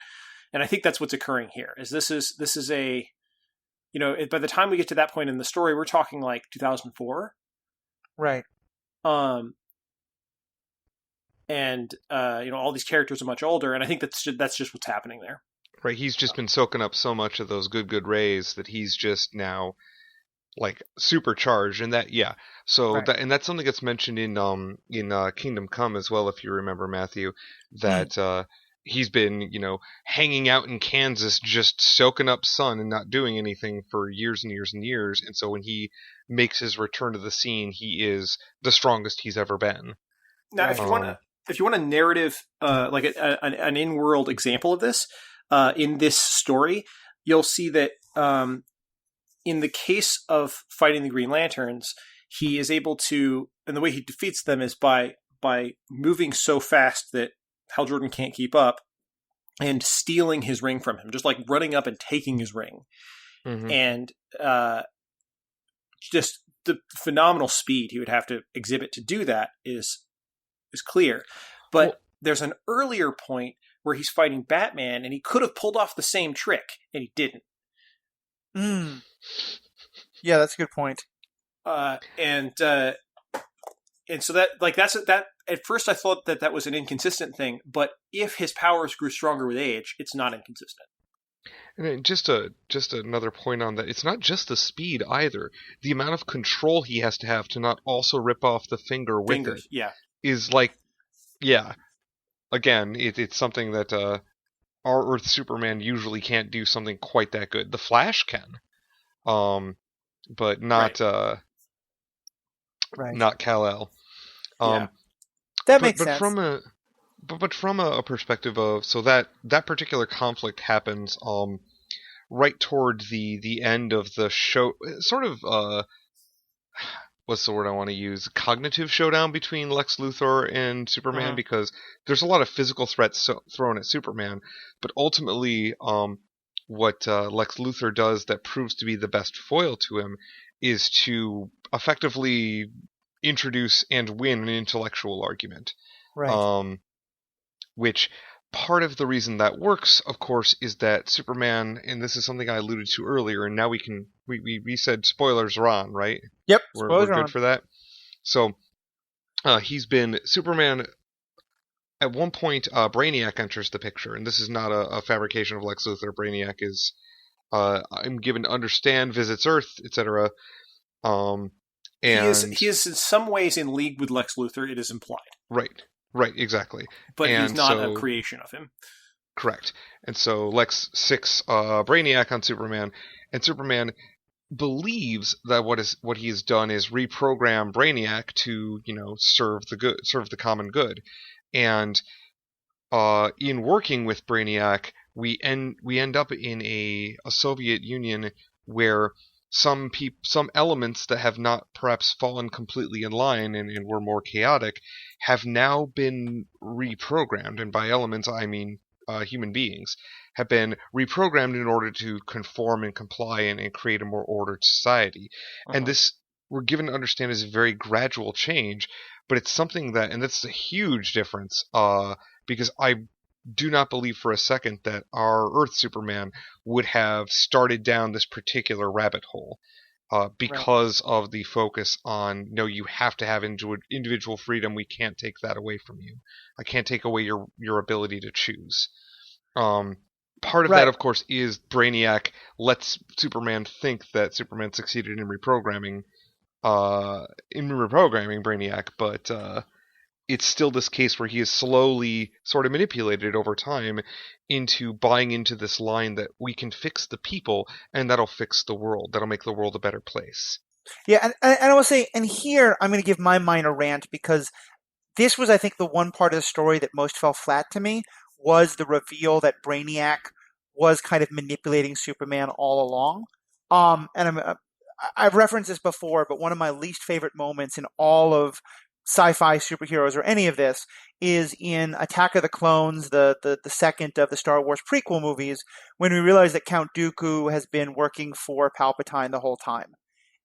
And I think that's what's occurring here. This is a, by the time we get to that point in the story, we're talking like 2004. Right. And all these characters are much older, and I think that's just what's happening there. Right, he's just been soaking up so much of those good rays that he's just now like supercharged, and that So that's something that's mentioned in Kingdom Come as well, if you remember, Matthew, that he's been hanging out in Kansas just soaking up sun and not doing anything for years and years and years, and so when he makes his return to the scene, he is the strongest he's ever been. Now, a narrative, like an in-world example of this, in this story, you'll see that in the case of fighting the Green Lanterns, he is able to, and the way he defeats them is by moving so fast that Hal Jordan can't keep up and stealing his ring from him, just like running up and taking his ring. Mm-hmm. And just the phenomenal speed he would have to exhibit to do that is clear. But there's an earlier point where he's fighting Batman, and he could have pulled off the same trick, and he didn't. Yeah, that's a good point. And so that at first I thought that was an inconsistent thing, but if his powers grew stronger with age, it's not inconsistent. And just another point on that, it's not just the speed either. The amount of control he has to have to not also rip off the finger with it is like, yeah. Again, it's something that our Earth Superman usually can't do something quite that good. The Flash can, but not not Kal-El. That makes sense. But from a perspective of, so that particular conflict happens right toward the end of the show, sort of what's the word I want to use? Cognitive showdown between Lex Luthor and Superman, because there's a lot of physical threats thrown at Superman, but ultimately what Lex Luthor does that proves to be the best foil to him is to effectively introduce and win an intellectual argument. Right. Which part of the reason that works, of course, is that Superman, and this is something I alluded to earlier, and now we said spoilers are on, right? Yep, we're good for that. So Superman, at one point, Brainiac enters the picture, and this is not a fabrication of Lex Luthor. Brainiac is, I'm given to understand, visits Earth, etc. And he is in some ways in league with Lex Luthor, it is implied. Right, exactly. But he's not a creation of him. Correct. And so Lex sicks Brainiac on Superman, and Superman believes that what he has done is reprogram Brainiac to, serve the common good. And in working with Brainiac, we end up in a Soviet Union where some elements that have not perhaps fallen completely in line and were more chaotic have now been reprogrammed, and by elements I mean human beings, have been reprogrammed in order to conform and comply and create a more ordered society. And this, we're given to understand, is a very gradual change, but it's something that, and that's a huge difference, because I do not believe for a second that our Earth Superman would have started down this particular rabbit hole, because of the focus on, no, you have to have individual freedom. We can't take that away from you. I can't take away your ability to choose. Part of that, of course, is Brainiac lets Superman think that Superman succeeded in reprogramming Brainiac, but it's still this case where he is slowly sort of manipulated over time into buying into this line that we can fix the people and that'll fix the world. That'll make the world a better place. Yeah, and I will say, and here I'm going to give my minor rant, because this was, I think, the one part of the story that most fell flat to me, was the reveal that Brainiac was kind of manipulating Superman all along. And I've referenced this before, but one of my least favorite moments in all of sci-fi superheroes or any of this is in Attack of the Clones, the second of the Star Wars prequel movies, when we realize that Count Dooku has been working for Palpatine the whole time.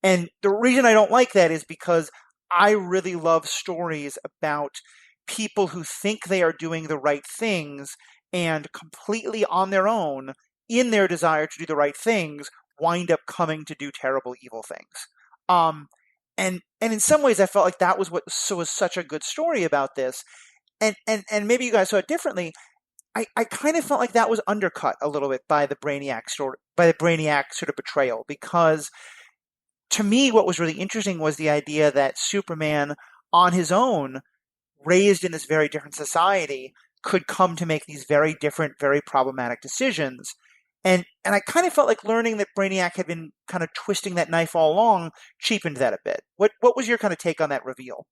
And the reason I don't like that is because I really love stories about people who think they are doing the right things and completely on their own, in their desire to do the right things, wind up coming to do terrible, evil things. And in some ways, I felt like that was what was such a good story about this. And maybe you guys saw it differently. I kind of felt like that was undercut a little bit by the Brainiac story, by the Brainiac sort of betrayal, because to me, what was really interesting was the idea that Superman, on his own, raised in this very different society, could come to make these very different, very problematic decisions. And I kind of felt like learning that Brainiac had been kind of twisting that knife all along cheapened that a bit. What was your kind of take on that reveal?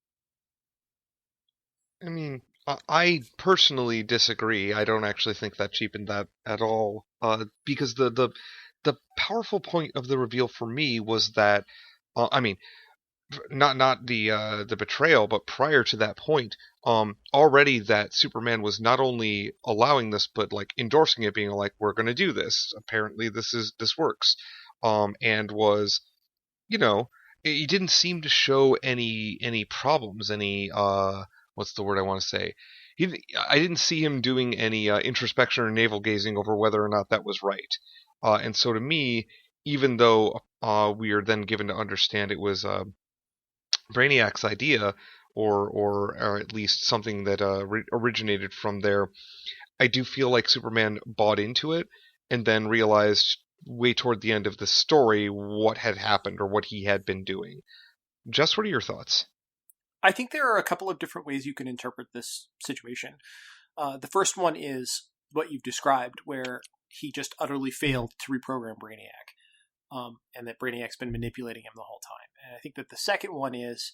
I mean, I personally disagree. I don't actually think that cheapened that at all. Because the powerful point of the reveal for me was that, I mean, not the betrayal, but prior to that point, already that Superman was not only allowing this, but like endorsing it, being like, "We're going to do this. Apparently, this works," and was, you know, he didn't seem to show any problems, any what's the word I want to say? I didn't see him doing any introspection or navel gazing over whether or not that was right. And so to me, even though we are then given to understand it was Brainiac's idea, or at least something that originated from there, I do feel like Superman bought into it and then realized way toward the end of the story what had happened or what he had been doing. Jess, what are your thoughts? I think there are a couple of different ways you can interpret this situation. The first one is what you've described, where he just utterly failed to reprogram Brainiac, and that Brainiac's been manipulating him the whole time. And I think that the second one is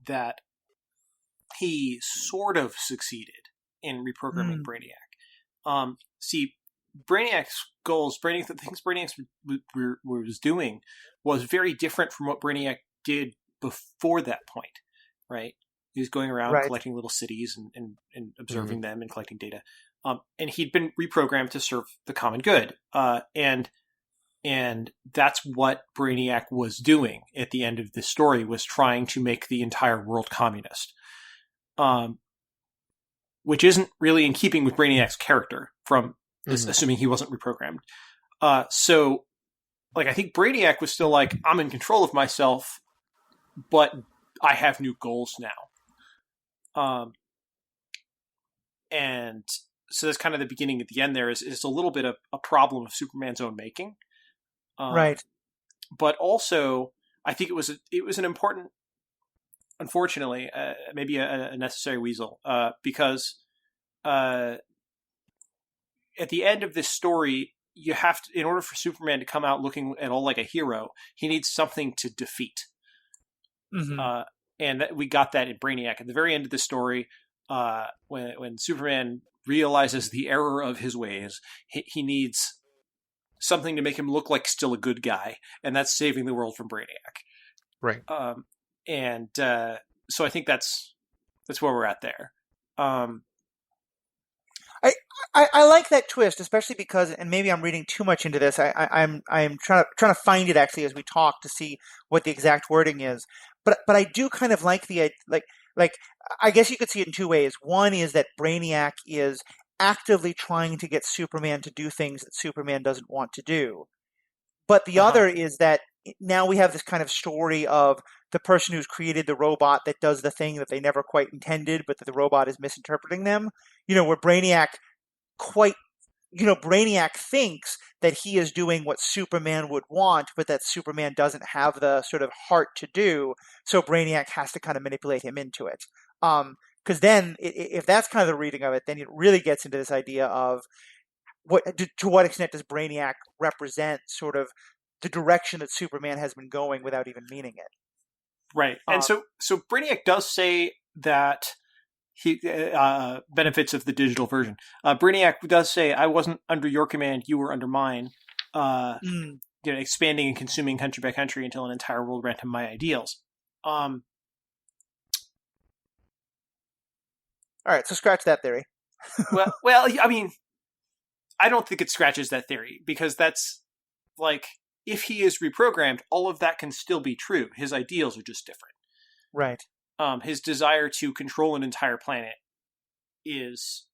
that he sort of succeeded in reprogramming Brainiac. See, Brainiac's goals, the things Brainiac was doing, was very different from what Brainiac did before that point, right? He was going around Right. collecting little cities and observing them and collecting data. And he'd been reprogrammed to serve the common good. And that's what Brainiac was doing at the end of this story, was trying to make the entire world communist. Which isn't really in keeping with Brainiac's character, from this, assuming he wasn't reprogrammed. So, like, I think Brainiac was still like, I'm in control of myself, but I have new goals now. And so that's kind of the beginning at the end there, is a little bit of a problem of Superman's own making. Right. But also, I think it was an important, unfortunately, maybe a necessary weasel, because at the end of this story, you have to, in order for Superman to come out looking at all like a hero, he needs something to defeat. And we got that in Brainiac. At the very end of the story, when Superman realizes the error of his ways, he needs something to make him look like still a good guy, and that's saving the world from Brainiac. Right. So I think that's where we're at there. I like that twist, especially because, and maybe I'm reading too much into this. I'm trying to find it actually as we talk to see what the exact wording is. But I do kind of like the like I guess you could see it in two ways. One is that Brainiac is actively trying to get Superman to do things that Superman doesn't want to do. But the other is that now we have this kind of story of the person who's created the robot that does the thing that they never quite intended, but that the robot is misinterpreting them. Where Brainiac Brainiac thinks that he is doing what Superman would want, but that Superman doesn't have the sort of heart to do. So Brainiac has to kind of manipulate him into it. Because then, if that's kind of the reading of it, then it really gets into this idea of to what extent does Brainiac represent sort of the direction that Superman has been going without even meaning it. Right. And so Brainiac does say that he benefits of the digital version. Brainiac does say, "I wasn't under your command; you were under mine." Expanding and consuming country by country until an entire world ran to my ideals. All right, so scratch that theory. well, I mean, I don't think it scratches that theory, because that's like, if he is reprogrammed, all of that can still be true. His ideals are just different. Right. His desire to control an entire planet is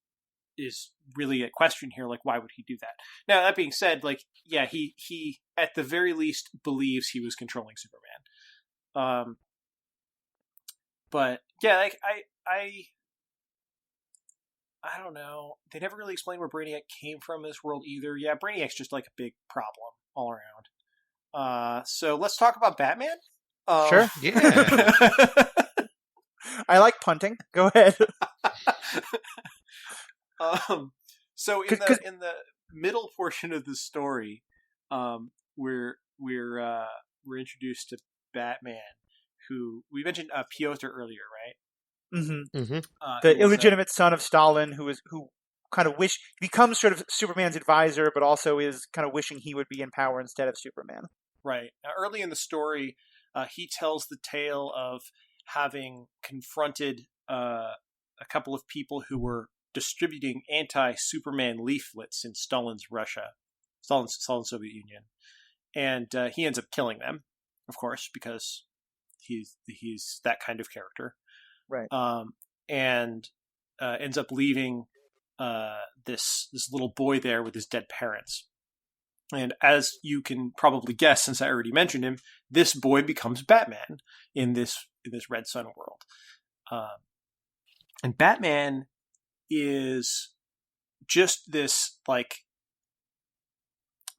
really a question here. Like, why would he do that? Now, that being said, like, yeah, he at the very least believes he was controlling Superman. But yeah, like, I don't know. They never really explain where Brainiac came from in this world either. Yeah, Brainiac's just like a big problem all around. So let's talk about Batman. Sure. Yeah. I like punting. Go ahead. So in the middle portion of the story, we're introduced to Batman, who we mentioned Piotr earlier, right? Hmm. Mm-hmm. The who was illegitimate son of Stalin, who kind of becomes sort of Superman's advisor, but also is kind of wishing he would be in power instead of Superman. right. Now, early in the story, he tells the tale of having confronted a couple of people who were distributing anti-Superman leaflets in Stalin's Russia, Stalin's Soviet Union, and he ends up killing them, of course, because he's that kind of character, Right. and ends up leaving this little boy there with his dead parents. And as you can probably guess, since I already mentioned him, this boy becomes Batman in this Red Sun world. And Batman is just this like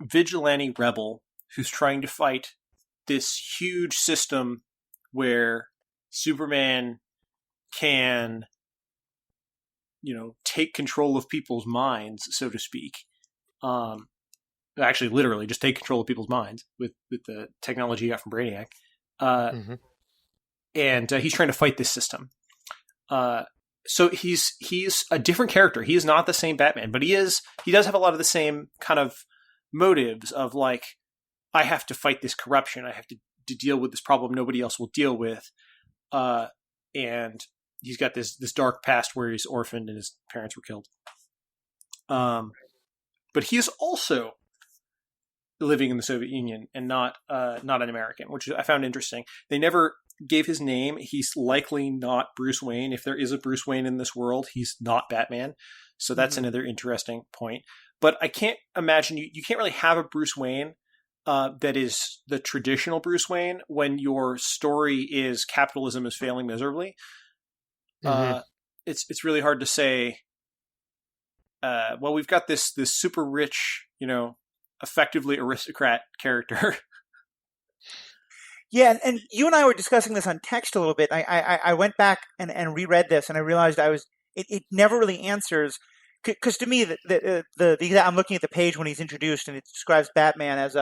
vigilante rebel who's trying to fight this huge system where Superman can, take control of people's minds, so to speak. Actually, literally, just take control of people's minds with the technology he got from Brainiac. Mm-hmm. And he's trying to fight this system. So he's a different character. He is not the same Batman, but he does have a lot of the same kind of motives of like, I have to fight this corruption. I have to deal with this problem nobody else will deal with. And he's got this dark past where he's orphaned and his parents were killed. But he is also living in the Soviet Union and not an American, which I found interesting. They never gave his name. He's likely not Bruce Wayne. If there is a Bruce Wayne in this world, he's not Batman. So that's another interesting point. But I can't imagine you can't really have a Bruce Wayne that is the traditional Bruce Wayne when your story is capitalism is failing miserably. Mm-hmm. It's really hard to say. Well, we've got this super rich, effectively aristocrat character. Yeah, and you and I were discussing this on text a little bit. I went back and reread this, and I realized it never really answers, because to me I'm looking at the page when he's introduced, and it describes Batman as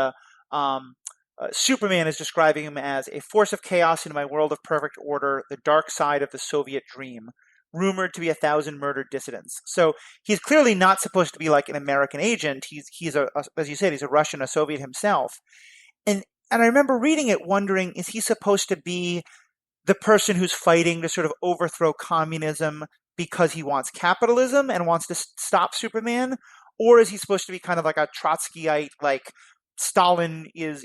Superman is describing him as a force of chaos in my world of perfect order, the dark side of the Soviet dream, rumored to be 1,000 murdered dissidents. So he's clearly not supposed to be like an American agent. He's as you said, he's a Russian, a Soviet himself. And I remember reading it wondering, is he supposed to be the person who's fighting to sort of overthrow communism because he wants capitalism and wants to stop Superman? Or is he supposed to be kind of like a Trotskyite, like Stalin is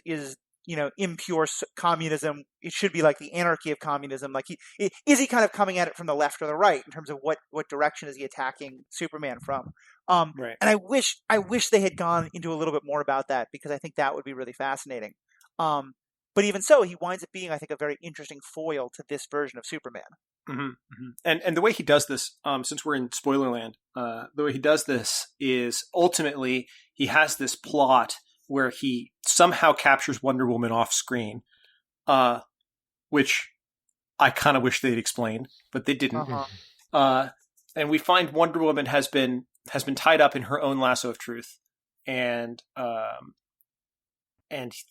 impure communism? It should be like the anarchy of communism. Like, is he kind of coming at it from the left or the right in terms of what direction is he attacking Superman from? Right. And I wish they had gone into a little bit more about that, because I think that would be really fascinating. But even so, he winds up being, I think, a very interesting foil to this version of Superman. Mm-hmm, mm-hmm. And the way he does this, since we're in Spoilerland, the way he does this is ultimately he has this plot where he somehow captures Wonder Woman off screen, which I kind of wish they'd explained, but they didn't. Uh-huh. And we find Wonder Woman has been tied up in her own lasso of truth, and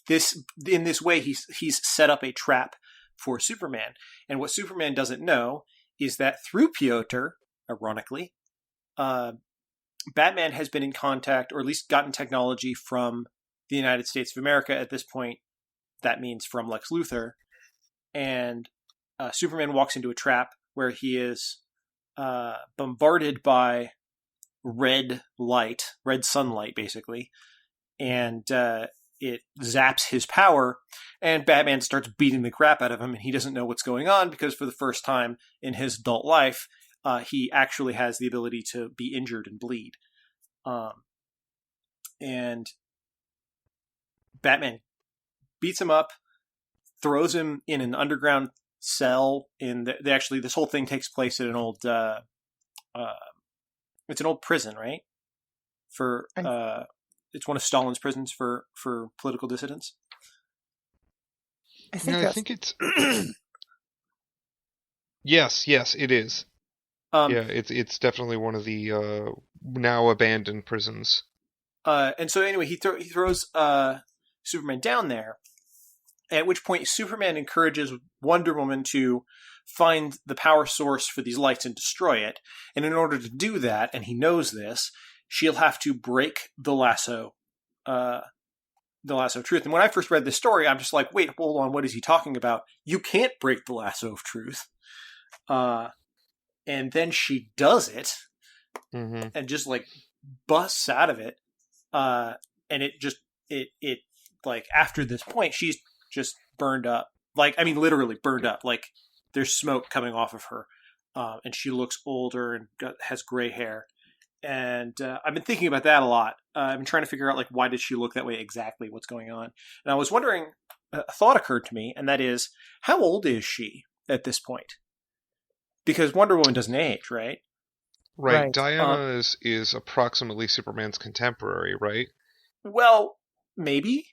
this in this way he's set up a trap for Superman. And what Superman doesn't know is that through Piotr, ironically, Batman has been in contact, or at least gotten technology from the United States of America at this point. That means from Lex Luthor. And Superman walks into a trap where he is bombarded by red sunlight, basically. And it zaps his power, and Batman starts beating the crap out of him, and he doesn't know what's going on, because for the first time in his adult life, he actually has the ability to be injured and bleed. And Batman beats him up, throws him in an underground cell. This whole thing takes place at an old, it's an old prison, right? It's one of Stalin's prisons for political dissidents. I think it's yes, it is. It's definitely one of the now abandoned prisons. And so anyway, he throws Superman down there, at which point Superman encourages Wonder Woman to find the power source for these lights and destroy it. And in order to do that, and he knows this, she'll have to break the lasso of truth. And when I first read this story, I'm just like, wait, hold on, what is he talking about? You can't break the lasso of truth. And then she does it, and just like busts out of it. And it like after this point, she's just burned up. Like, I mean, literally burned up. Like, there's smoke coming off of her. And she looks older and has gray hair. And I've been thinking about that a lot. I've been trying to figure out, like, why did she look that way exactly? What's going on? And I was wondering, a thought occurred to me, and that is, how old is she at this point? Because Wonder Woman doesn't age, right? Right. Diana is approximately Superman's contemporary, right? Well, maybe.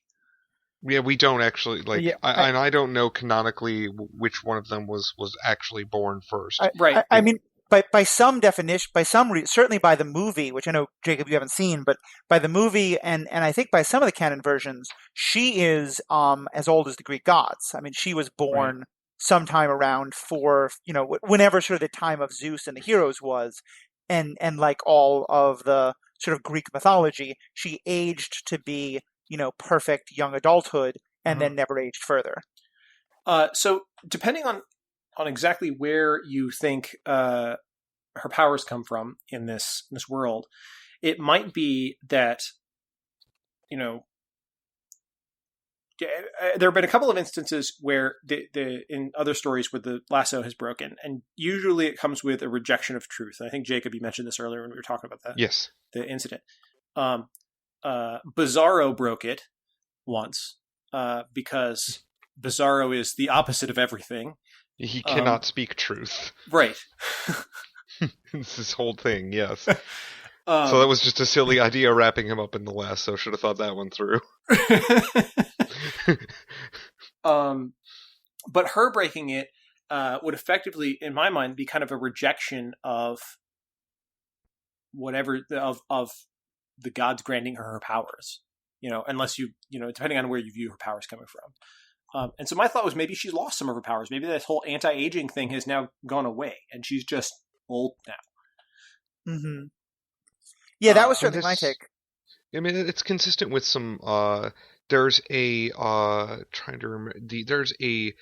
Yeah, we don't actually and I don't know canonically which one of them was actually born first. Right. I mean, by some definition, certainly by the movie, which I know Jacob you haven't seen, but by the movie and I think by some of the canon versions, she is as old as the Greek gods. I mean, she was born sometime around whenever sort of the time of Zeus and the heroes was, and like all of the sort of Greek mythology, she aged to be, perfect young adulthood and then never aged further. So depending on exactly where you think her powers come from in this world, it might be that, there have been a couple of instances where in other stories where the lasso has broken, and usually it comes with a rejection of truth. And I think, Jacob, you mentioned this earlier when we were talking about that. Yes. The incident. Bizarro broke it once because Bizarro is the opposite of everything. He cannot speak truth. Right. It's this whole thing, yes. So that was just a silly idea wrapping him up in the lasso. Should have thought that one through. But her breaking it would effectively, in my mind, be kind of a rejection of whatever of the gods granting her powers. Unless depending on where you view her powers coming from. And so my thought was maybe she lost some of her powers. Maybe that whole anti-aging thing has now gone away, and she's just old now. Mm-hmm. Yeah, that was certainly my take. I mean, it's consistent with some. There's a there's a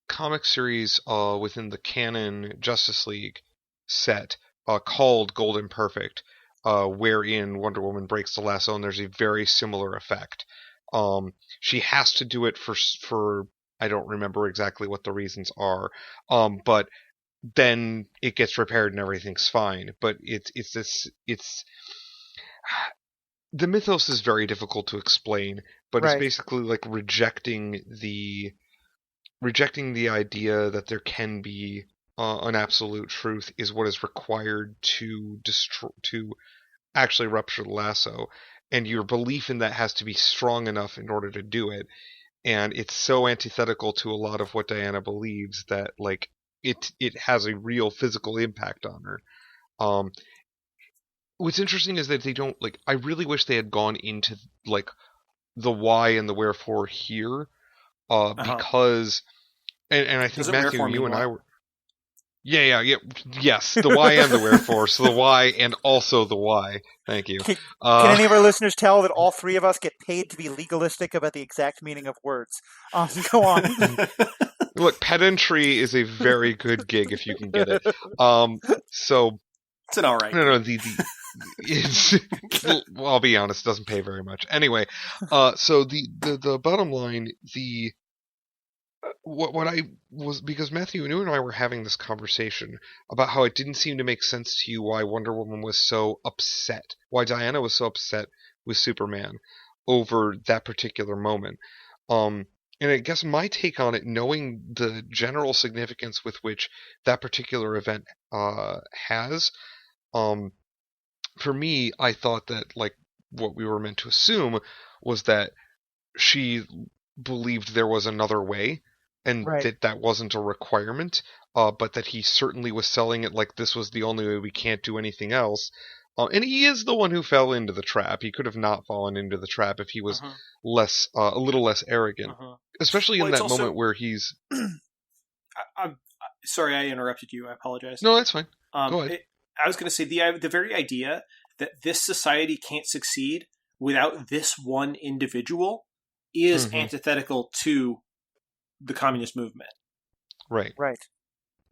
comic series within the canon Justice League set called Golden Perfect, wherein Wonder Woman breaks the lasso, and there's a very similar effect. She has to do it for I don't remember exactly what the reasons are, but then it gets repaired and everything's fine. But it's the mythos is very difficult to explain, but it's basically like rejecting the idea that there can be an absolute truth is what is required to actually rupture the lasso, and your belief in that has to be strong enough in order to do it. And it's so antithetical to a lot of what Diana believes that like it has a real physical impact on her. What's interesting is that they don't I really wish they had gone into like the why and the wherefore here, because and I think Matthew, you and I were. Yes, the why and the wherefore. So the why and also the why. Thank you. Can any of our listeners tell that all three of us get paid to be legalistic about the exact meaning of words? Go on. Look, pedantry is a very good gig if you can get it. So it's an all right. No, it's. Well, I'll be honest, it doesn't pay very much. Anyway, so the bottom line, what I was, because Matthew, you and I were having this conversation about how it didn't seem to make sense to you why Wonder Woman was so upset, why Diana was so upset with Superman over that particular moment. And I guess my take on it, knowing the general significance with which that particular event has, for me, I thought that what we were meant to assume was that she believed there was another way, and that wasn't a requirement, but that he certainly was selling it like this was the only way, we can't do anything else. And he is the one who fell into the trap. He could have not fallen into the trap if he was a little less arrogant, especially in that moment where he's. sorry, I interrupted you. I apologize. No, that's fine. Go ahead. I was going to say the very idea that this society can't succeed without this one individual is antithetical to the communist movement. Right.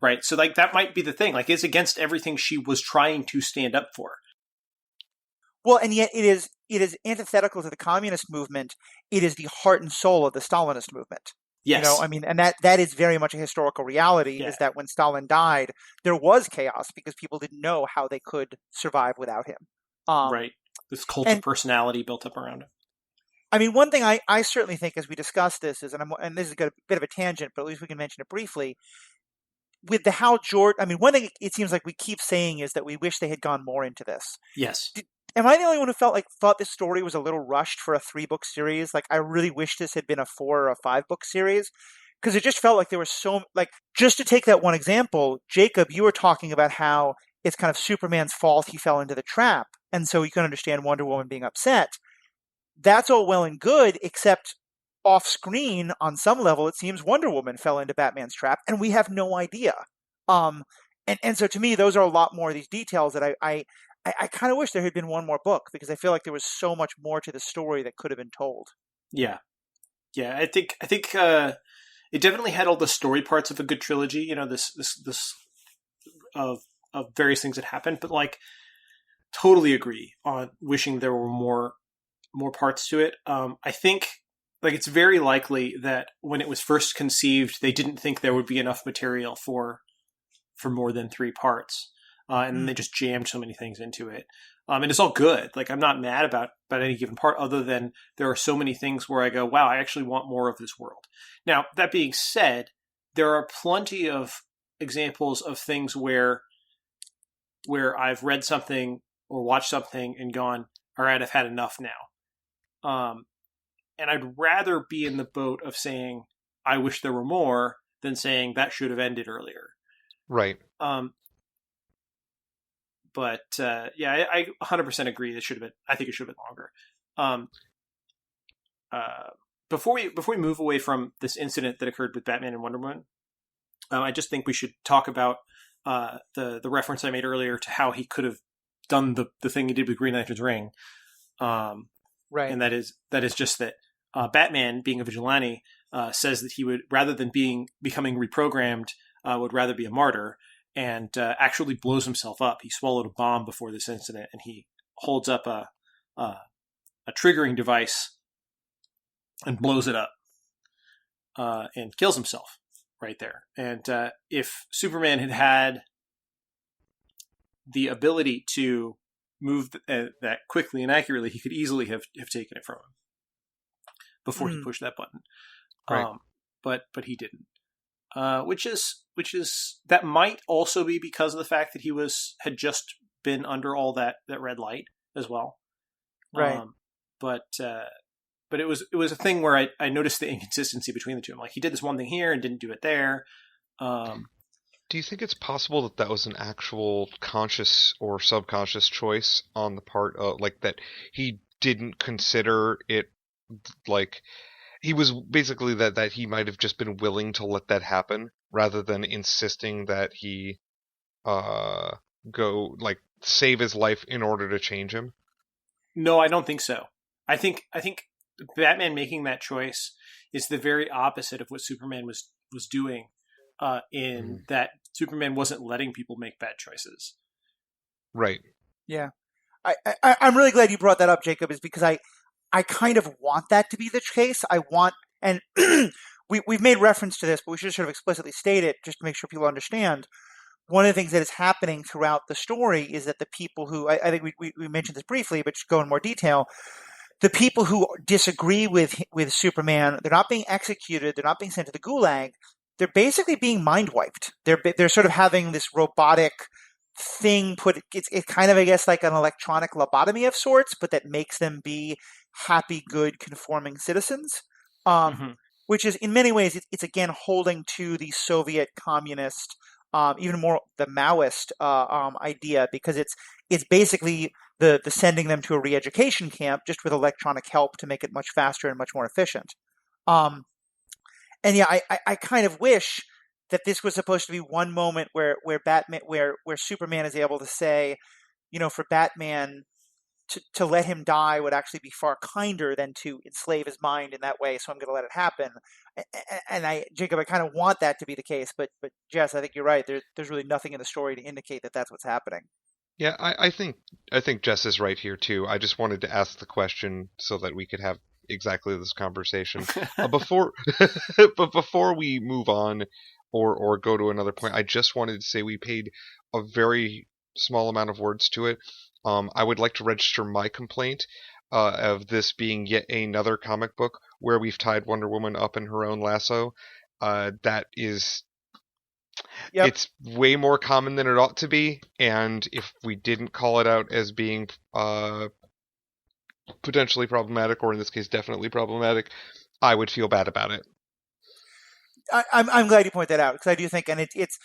Right. So like that might be the thing. Like it's against everything she was trying to stand up for. Well, and yet it is antithetical to the communist movement. It is the heart and soul of the Stalinist movement. Yes. You know, I mean, and that is very much a historical reality, is that when Stalin died, there was chaos because people didn't know how they could survive without him. Right. This cult of personality built up around him. I mean, one thing I certainly think as we discuss this is, and this is a bit of a tangent, but at least we can mention it briefly, with the Hal Jordan, I mean, one thing it seems like we keep saying is that we wish they had gone more into this. Yes. Am I the only one who thought this story was a little rushed for a 3-book series? Like, I really wish this had been a 4 or a 5-book series, because it just felt like there was just to take that one example, Jacob, you were talking about how it's kind of Superman's fault he fell into the trap, and so you can understand Wonder Woman being upset. That's all well and good, except off screen, on some level, it seems Wonder Woman fell into Batman's trap, and we have no idea. And so to me, those are a lot more of these details that I kind of wish there had been one more book, because I feel like there was so much more to the story that could have been told. Yeah. I think it definitely had all the story parts of a good trilogy. You know, this of various things that happened, but like, totally agree on wishing there were more parts to it. I think like it's very likely that when it was first conceived, they didn't think there would be enough material for more than 3 parts. And then they just jammed so many things into it. And it's all good. Like, I'm not mad about any given part, other than there are so many things where I go, wow, I actually want more of this world. Now, that being said, there are plenty of examples of things where I've read something or watched something and gone, all right, I've had enough now. And I'd rather be in the boat of saying, I wish there were more, than saying that should have ended earlier. Right. But I 100% agree. I think it should have been longer. Before we move away from this incident that occurred with Batman and Wonder Woman, I just think we should talk about the reference I made earlier to how he could have done the thing he did with Green Lantern's ring. Right. And that is just that Batman, being a vigilante, says that he would, rather than becoming reprogrammed, would rather be a martyr. And actually blows himself up. He swallowed a bomb before this incident, and he holds up a triggering device and blows it up and kills himself right there. And if Superman had the ability to move that quickly and accurately, he could easily have taken it from him before he pushed that button. Right. But he didn't. Which is that might also be because of the fact that he had just been under all that red light as well. Right. But it was a thing where I noticed the inconsistency between the two. I'm like, he did this one thing here and didn't do it there. Do you think it's possible that was an actual conscious or subconscious choice on the part of, like, that he didn't consider it, like, he was basically that he might have just been willing to let that happen rather than insisting that he go, like, save his life in order to change him? No, I don't think so. I think Batman making that choice is the very opposite of what Superman was doing, that Superman wasn't letting people make bad choices. Right. Yeah. I'm really glad you brought that up, Jacob, is because I kind of want that to be the case. I want, and we've made reference to this, but we should sort of explicitly state it just to make sure people understand. One of the things that is happening throughout the story is that the people who, I think we mentioned this briefly, but just go in more detail, the people who disagree with Superman, they're not being executed, they're not being sent to the gulag, they're basically being mind wiped. They're sort of having this robotic thing it's kind of, I guess, like an electronic lobotomy of sorts, but that makes them be happy, good, conforming citizens, which is in many ways, it's again holding to the Soviet communist, even more the Maoist idea, because it's basically the sending them to a re-education camp just with electronic help to make it much faster and much more efficient. And yeah, I kind of wish that this was supposed to be one moment where Superman is able to say, for Batman to let him die would actually be far kinder than to enslave his mind in that way. So I'm going to let it happen. And Jacob, I kind of want that to be the case, but Jess, I think you're right. There's really nothing in the story to indicate that that's what's happening. Yeah, I think Jess is right here too. I just wanted to ask the question so that we could have exactly this conversation before but before we move on or go to another point. I just wanted to say we paid a very small amount of words to it. I would like to register my complaint of this being yet another comic book where we've tied Wonder Woman up in her own lasso. That is, Yep. It's way more common than it ought to be, and if we didn't call it out as being potentially problematic, or in this case definitely problematic, I would feel bad about it. I'm glad you point that out, because I do think, and it's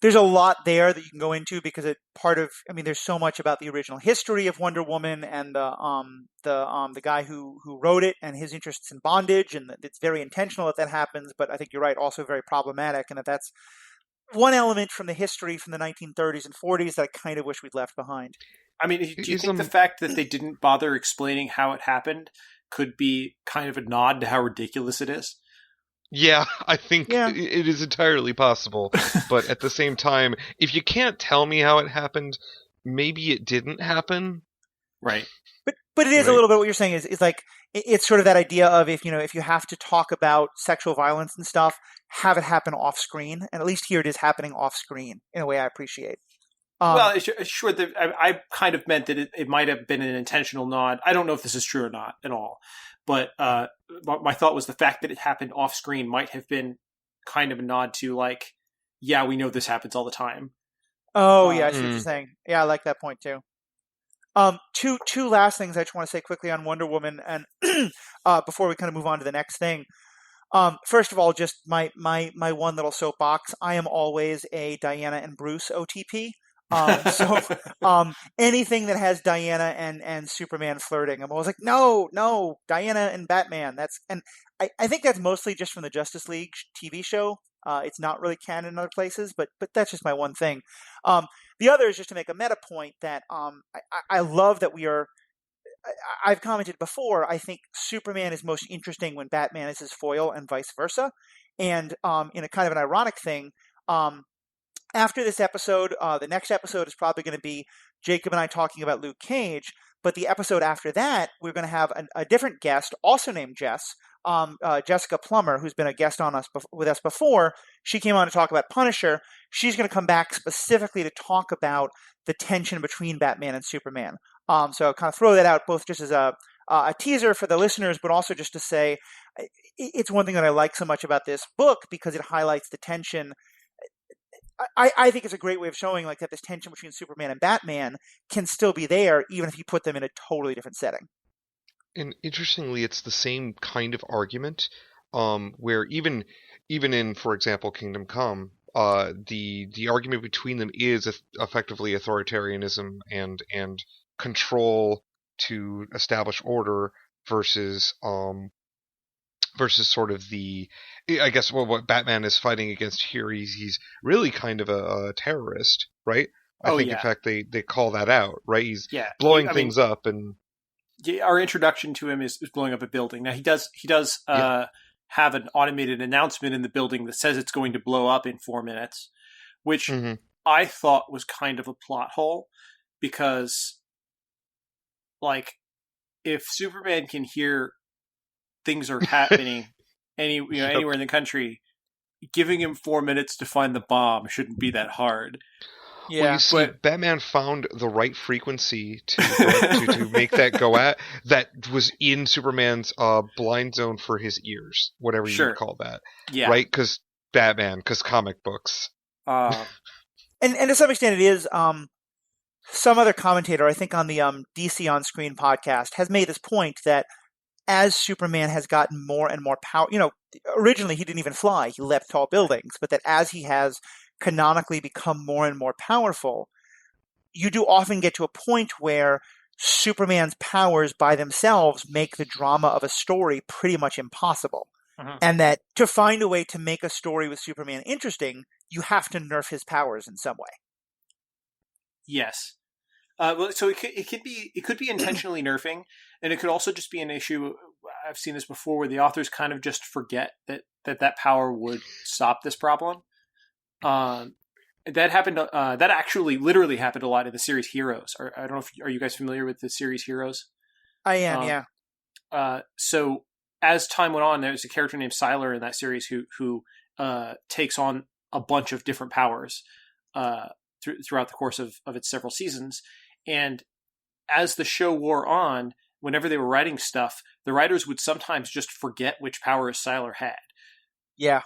there's a lot there that you can go into, because there's so much about the original history of Wonder Woman and the guy who wrote it and his interests in bondage, and it's very intentional that happens. But I think you're right, also very problematic, and that's one element from the history from the 1930s and 40s that I kind of wish we'd left behind. I mean, do you think the fact that they didn't bother explaining how it happened could be kind of a nod to how ridiculous it is? Yeah, I think it is entirely possible. But at the same time, if you can't tell me how it happened, maybe it didn't happen. Right. But it is a little bit what you're saying is like, it's sort of that idea of if you have to talk about sexual violence and stuff, have it happen off screen. And at least here it is happening off screen in a way I appreciate. Well, sure. I kind of meant that it might have been an intentional nod. I don't know if this is true or not at all. But my thought was the fact that it happened off screen might have been kind of a nod to, like, yeah, we know this happens all the time. Oh, yeah, I see what you're saying. Yeah, I like that point too. Two last things I just want to say quickly on Wonder Woman, and before we kind of move on to the next thing. First of all, just my one little soapbox. I am always a Diana and Bruce OTP. So anything that has Diana and Superman flirting, I'm always like, no, Diana and Batman. I think that's mostly just from the Justice League TV show. It's not really canon in other places, but that's just my one thing. The other is just to make a meta point that I love that we are. I've commented before, I think Superman is most interesting when Batman is his foil and vice versa. And in a kind of an ironic thing, after this episode, the next episode is probably going to be Jacob and I talking about Luke Cage. But the episode after that, we're going to have a different guest, also named Jess, Jessica Plummer, who's been a guest with us before. She came on to talk about Punisher. She's going to come back specifically to talk about the tension between Batman and Superman. So I'll kind of throw that out both just as a teaser for the listeners, but also just to say it's one thing that I like so much about this book because it highlights the tension. I think it's a great way of showing like that this tension between Superman and Batman can still be there, even if you put them in a totally different setting. And interestingly, it's the same kind of argument, where even in, for example, Kingdom Come, the argument between them is effectively authoritarianism and control to establish order versus sort of I guess what Batman is fighting against here. He's really kind of a terrorist, right? I think in fact they call that out, right? He's blowing things up and. Our introduction to him is blowing up a building. Now he does have an automated announcement in the building that says it's going to blow up in 4 minutes, which I thought was kind of a plot hole because, like, if Superman can hear things are happening anywhere in the country, giving him 4 minutes to find the bomb shouldn't be that hard. Yeah, well, you see, Batman found the right frequency to make that go at. That was in Superman's blind zone for his ears, whatever you would call that. Yeah, right? Because Batman, because comic books. And to some extent, it is. Some other commentator, I think, on the DC On Screen podcast, has made this point that as Superman has gotten more and more power, originally he didn't even fly; he leapt tall buildings, but that as he has canonically become more and more powerful, you do often get to a point where Superman's powers by themselves make the drama of a story pretty much impossible. and that to find a way to make a story with Superman interesting, you have to nerf his powers in some way. Yes. Well, so it could be intentionally nerfing, and it could also just be an issue. I've seen this before where the authors kind of just forget that power would stop this problem. That happened. That actually literally happened a lot in the series Heroes. I don't know if are you guys familiar with the series Heroes? I am, yeah. So as time went on, there's a character named Sylar in that series who takes on a bunch of different powers throughout the course of its several seasons. And as the show wore on, whenever they were writing stuff, the writers would sometimes just forget which powers Sylar had. Yeah.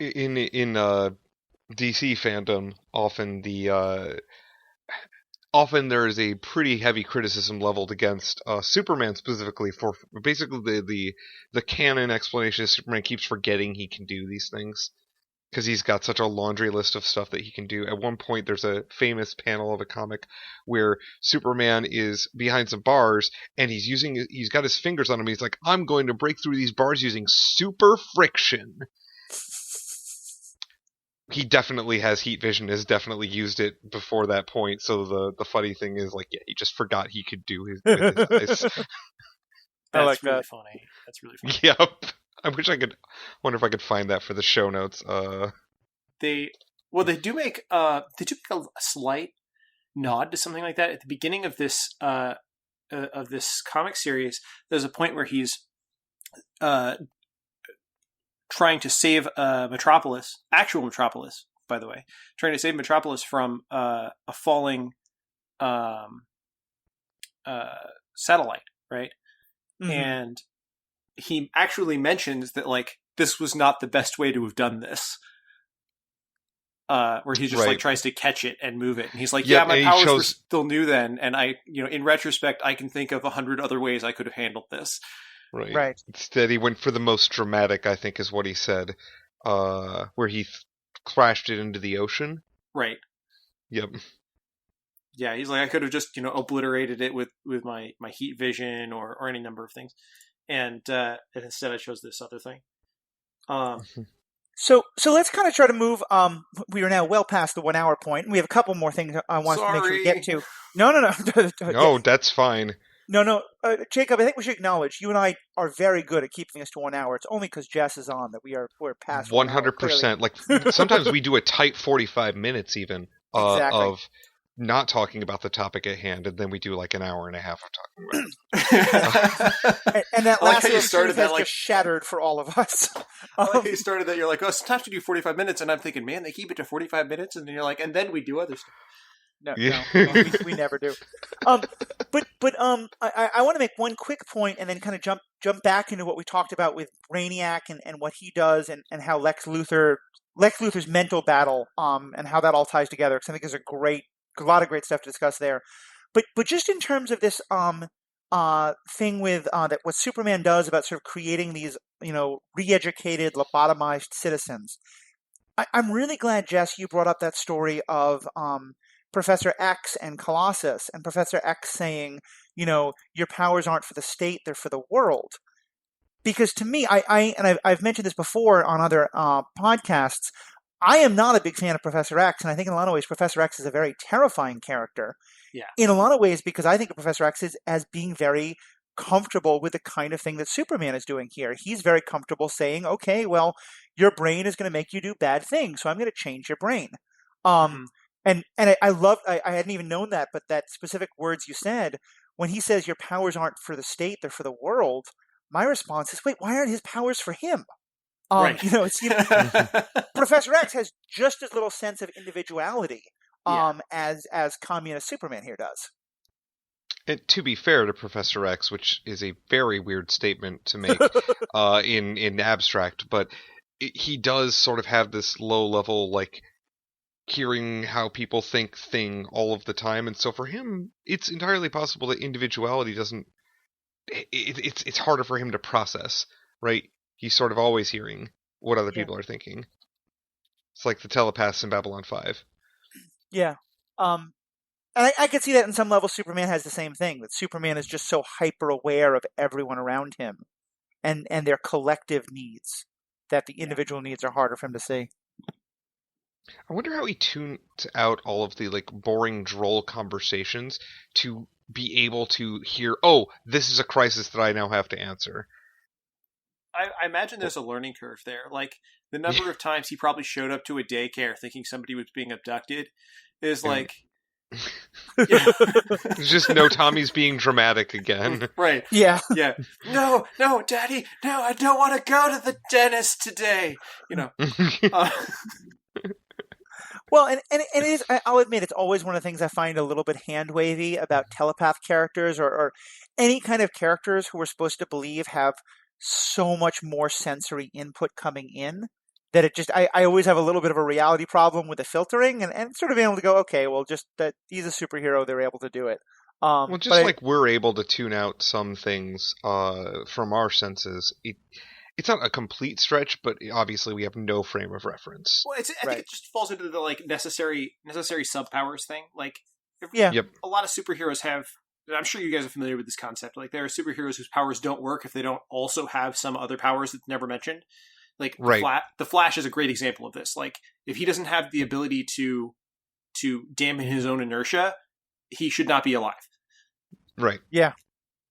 In DC fandom, often there is a pretty heavy criticism leveled against Superman specifically for basically the canon explanation is Superman keeps forgetting he can do these things because he's got such a laundry list of stuff that he can do. At one point, there's a famous panel of a comic where Superman is behind some bars and he's got his fingers on them. He's like, I'm going to break through these bars using super friction. He definitely has heat vision, has definitely used it before that point. So the funny thing is, like, yeah, he just forgot he could do his with his eyes. That's really funny. That's really funny. Yep. I wonder if I could find that for the show notes. They do make a slight nod to something like that at the beginning of this comic series. There's a point where he's trying to save actual Metropolis, by the way, trying to save Metropolis from a falling satellite, right? Mm-hmm. And he actually mentions that, like, this was not the best way to have done this. Where he just like tries to catch it and move it, and he's like, "Yeah, my powers were still new then, and I, in retrospect, I can think of 100 other ways I could have handled this." Right. Instead, he went for the most dramatic, I think, is what he said, where he crashed it into the ocean. Right. Yep. Yeah, he's like, I could have just, obliterated it with my heat vision or any number of things. And instead I chose this other thing. So let's kind of try to move. We are now well past the 1 hour point, and we have a couple more things I want to make sure we get to. No. No, that's fine. No, Jacob, I think we should acknowledge you and I are very good at keeping us to 1 hour. It's only because Jess is on that we're past 100%. Like, sometimes we do a tight 45 minutes even of not talking about the topic at hand, and then we do like an hour and a half of talking about it. and that last started that just shattered for all of us. You started that, you're like, oh, sometimes we do 45 minutes, and I'm thinking, man, they keep it to 45 minutes, and then you're like, and then we do other stuff. No, we never do. I want to make one quick point and then kind of jump back into what we talked about with Brainiac and what he does and how Lex Luthor's mental battle and how that all ties together, because I think there's a lot of great stuff to discuss there. But just in terms of this thing with that what Superman does about sort of creating these re-educated lobotomized citizens, I'm really glad, Jess, you brought up that story of Professor X and Colossus, and Professor X saying, your powers aren't for the state, they're for the world. Because to me, I've mentioned this before on other podcasts, I am not a big fan of Professor X, and I think in a lot of ways Professor X is a very terrifying character. Yeah. In a lot of ways, because I think of Professor X as being very comfortable with the kind of thing that Superman is doing here. He's very comfortable saying, okay, well, your brain is going to make you do bad things, so I'm going to change your brain. And I love, I hadn't even known that, but that specific words you said, when he says your powers aren't for the state, they're for the world, my response is, wait, why aren't his powers for him? Right. Professor X has just as little sense of individuality as communist Superman here does. And to be fair to Professor X, which is a very weird statement to make in abstract, but he does sort of have this low level, like, hearing how people think thing all of the time, and so for him it's entirely possible that individuality doesn't it's harder for him to process, right? He's sort of always hearing what other people are thinking. It's like the telepaths in Babylon 5. Yeah. And I could see that in some level. Superman has the same thing. That Superman is just so hyper aware of everyone around him, and their collective needs, that the individual needs are harder for him to see. I wonder how he tuned out all of the like boring, droll conversations to be able to hear, oh, this is a crisis that I now have to answer. I imagine there's a learning curve there. Like, the number of times he probably showed up to a daycare thinking somebody was being abducted is like... There's just no Tommy's being dramatic again. Right. Yeah. Yeah. No, Daddy, no, I don't want to go to the dentist today. You know. Well, and it is, I'll admit, it's always one of the things I find a little bit hand-wavy about telepath characters or any kind of characters who we're supposed to believe have so much more sensory input coming in that it just, I always have a little bit of a reality problem with the filtering and sort of being able to go, okay, well, just that he's a superhero, they're able to do it. Well, just like we're able to tune out some things from our senses, it's not a complete stretch, but obviously we have no frame of reference. Well, I think it just falls into the like necessary subpowers thing. Like, Yep. A lot of superheroes have. I'm sure you guys are familiar with this concept. Like, there are superheroes whose powers don't work if they don't also have some other powers that's never mentioned. Like, the Flash is a great example of this. Like, if he doesn't have the ability to dampen his own inertia, he should not be alive. Right. Yeah.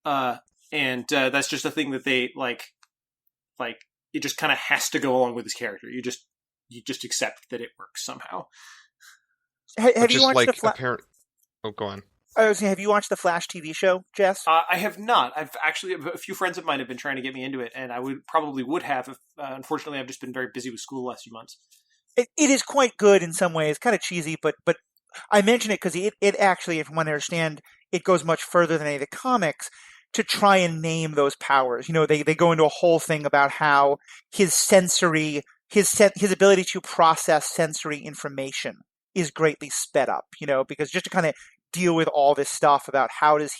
And that's just a thing that they like it just kind of has to go along with his character. You just accept that it works somehow. Have you watched the Flash? Oh, go on. I was saying, have you watched the Flash TV show, Jess? I have not. I've actually, a few friends of mine have been trying to get me into it, and I would have. If, unfortunately, I've just been very busy with school the last few months. It is quite good in some ways, kind of cheesy, but I mention it because it actually, from what I understand, it goes much further than any of the comics to try and name those powers. You know, they go into a whole thing about how his his ability to process sensory information is greatly sped up, you know, because just to kind of deal with all this stuff about how does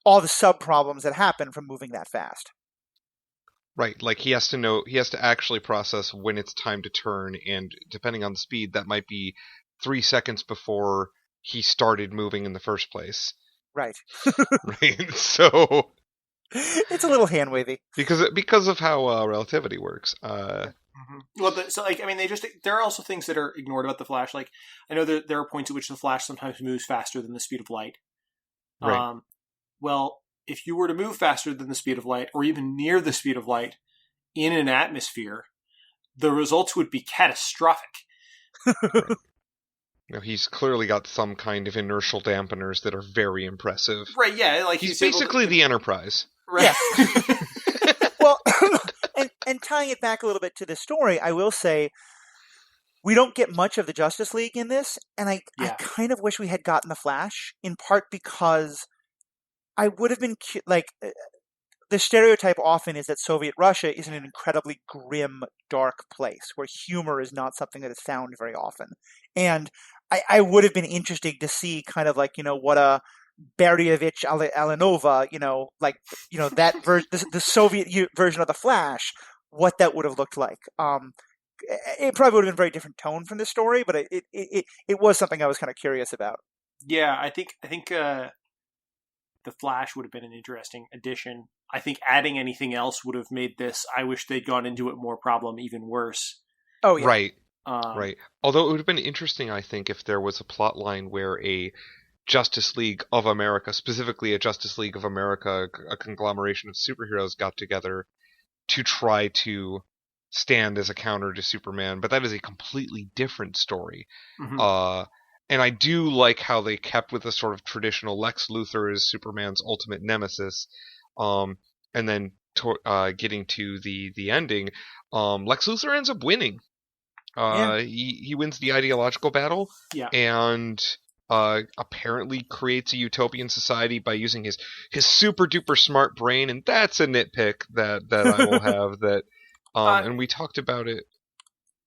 all the sub problems that happen from moving that fast. Right, like he has to actually process when it's time to turn, and depending on the speed, that might be 3 seconds before he started moving in the first place. Right. Right, so it's a little hand wavy because of how relativity works. Well, there are also things that are ignored about the Flash. Like, I know there are points at which the Flash sometimes moves faster than the speed of light. Right. Well, if you were to move faster than the speed of light, or even near the speed of light, in an atmosphere, the results would be catastrophic. Right. You know, he's clearly got some kind of inertial dampeners that are very impressive. Right, yeah. Like he's basically the Enterprise. Right. Yeah. Well, and tying it back a little bit to the story, I will say we don't get much of the Justice League in this, and I kind of wish we had gotten the Flash, in part because I would have been the stereotype often is that Soviet Russia is an incredibly grim, dark place where humor is not something that is found very often. And I would have been interested to see kind of like, you know, what a Beryevich Alenova, you know, like, you know, that the Soviet version of the Flash, what that would have looked like. It probably would have been a very different tone from the story, but it was something I was kind of curious about. Yeah, I think the Flash would have been an interesting addition. I think adding anything else would have made this, I wish they'd gone into it more, problem even worse. Oh, yeah. Right. Right. Although it would have been interesting, I think, if there was a plot line where a Justice League of America, specifically a Justice League of America, a conglomeration of superheroes got together to try to stand as a counter to Superman, but that is a completely different story. Mm-hmm. And I do like how they kept with the sort of traditional Lex Luthor is Superman's ultimate nemesis, and then getting to the ending, Lex Luthor ends up winning. He wins the ideological battle, and apparently creates a utopian society by using his super duper smart brain, and that's a nitpick that I will have. That and we talked about it.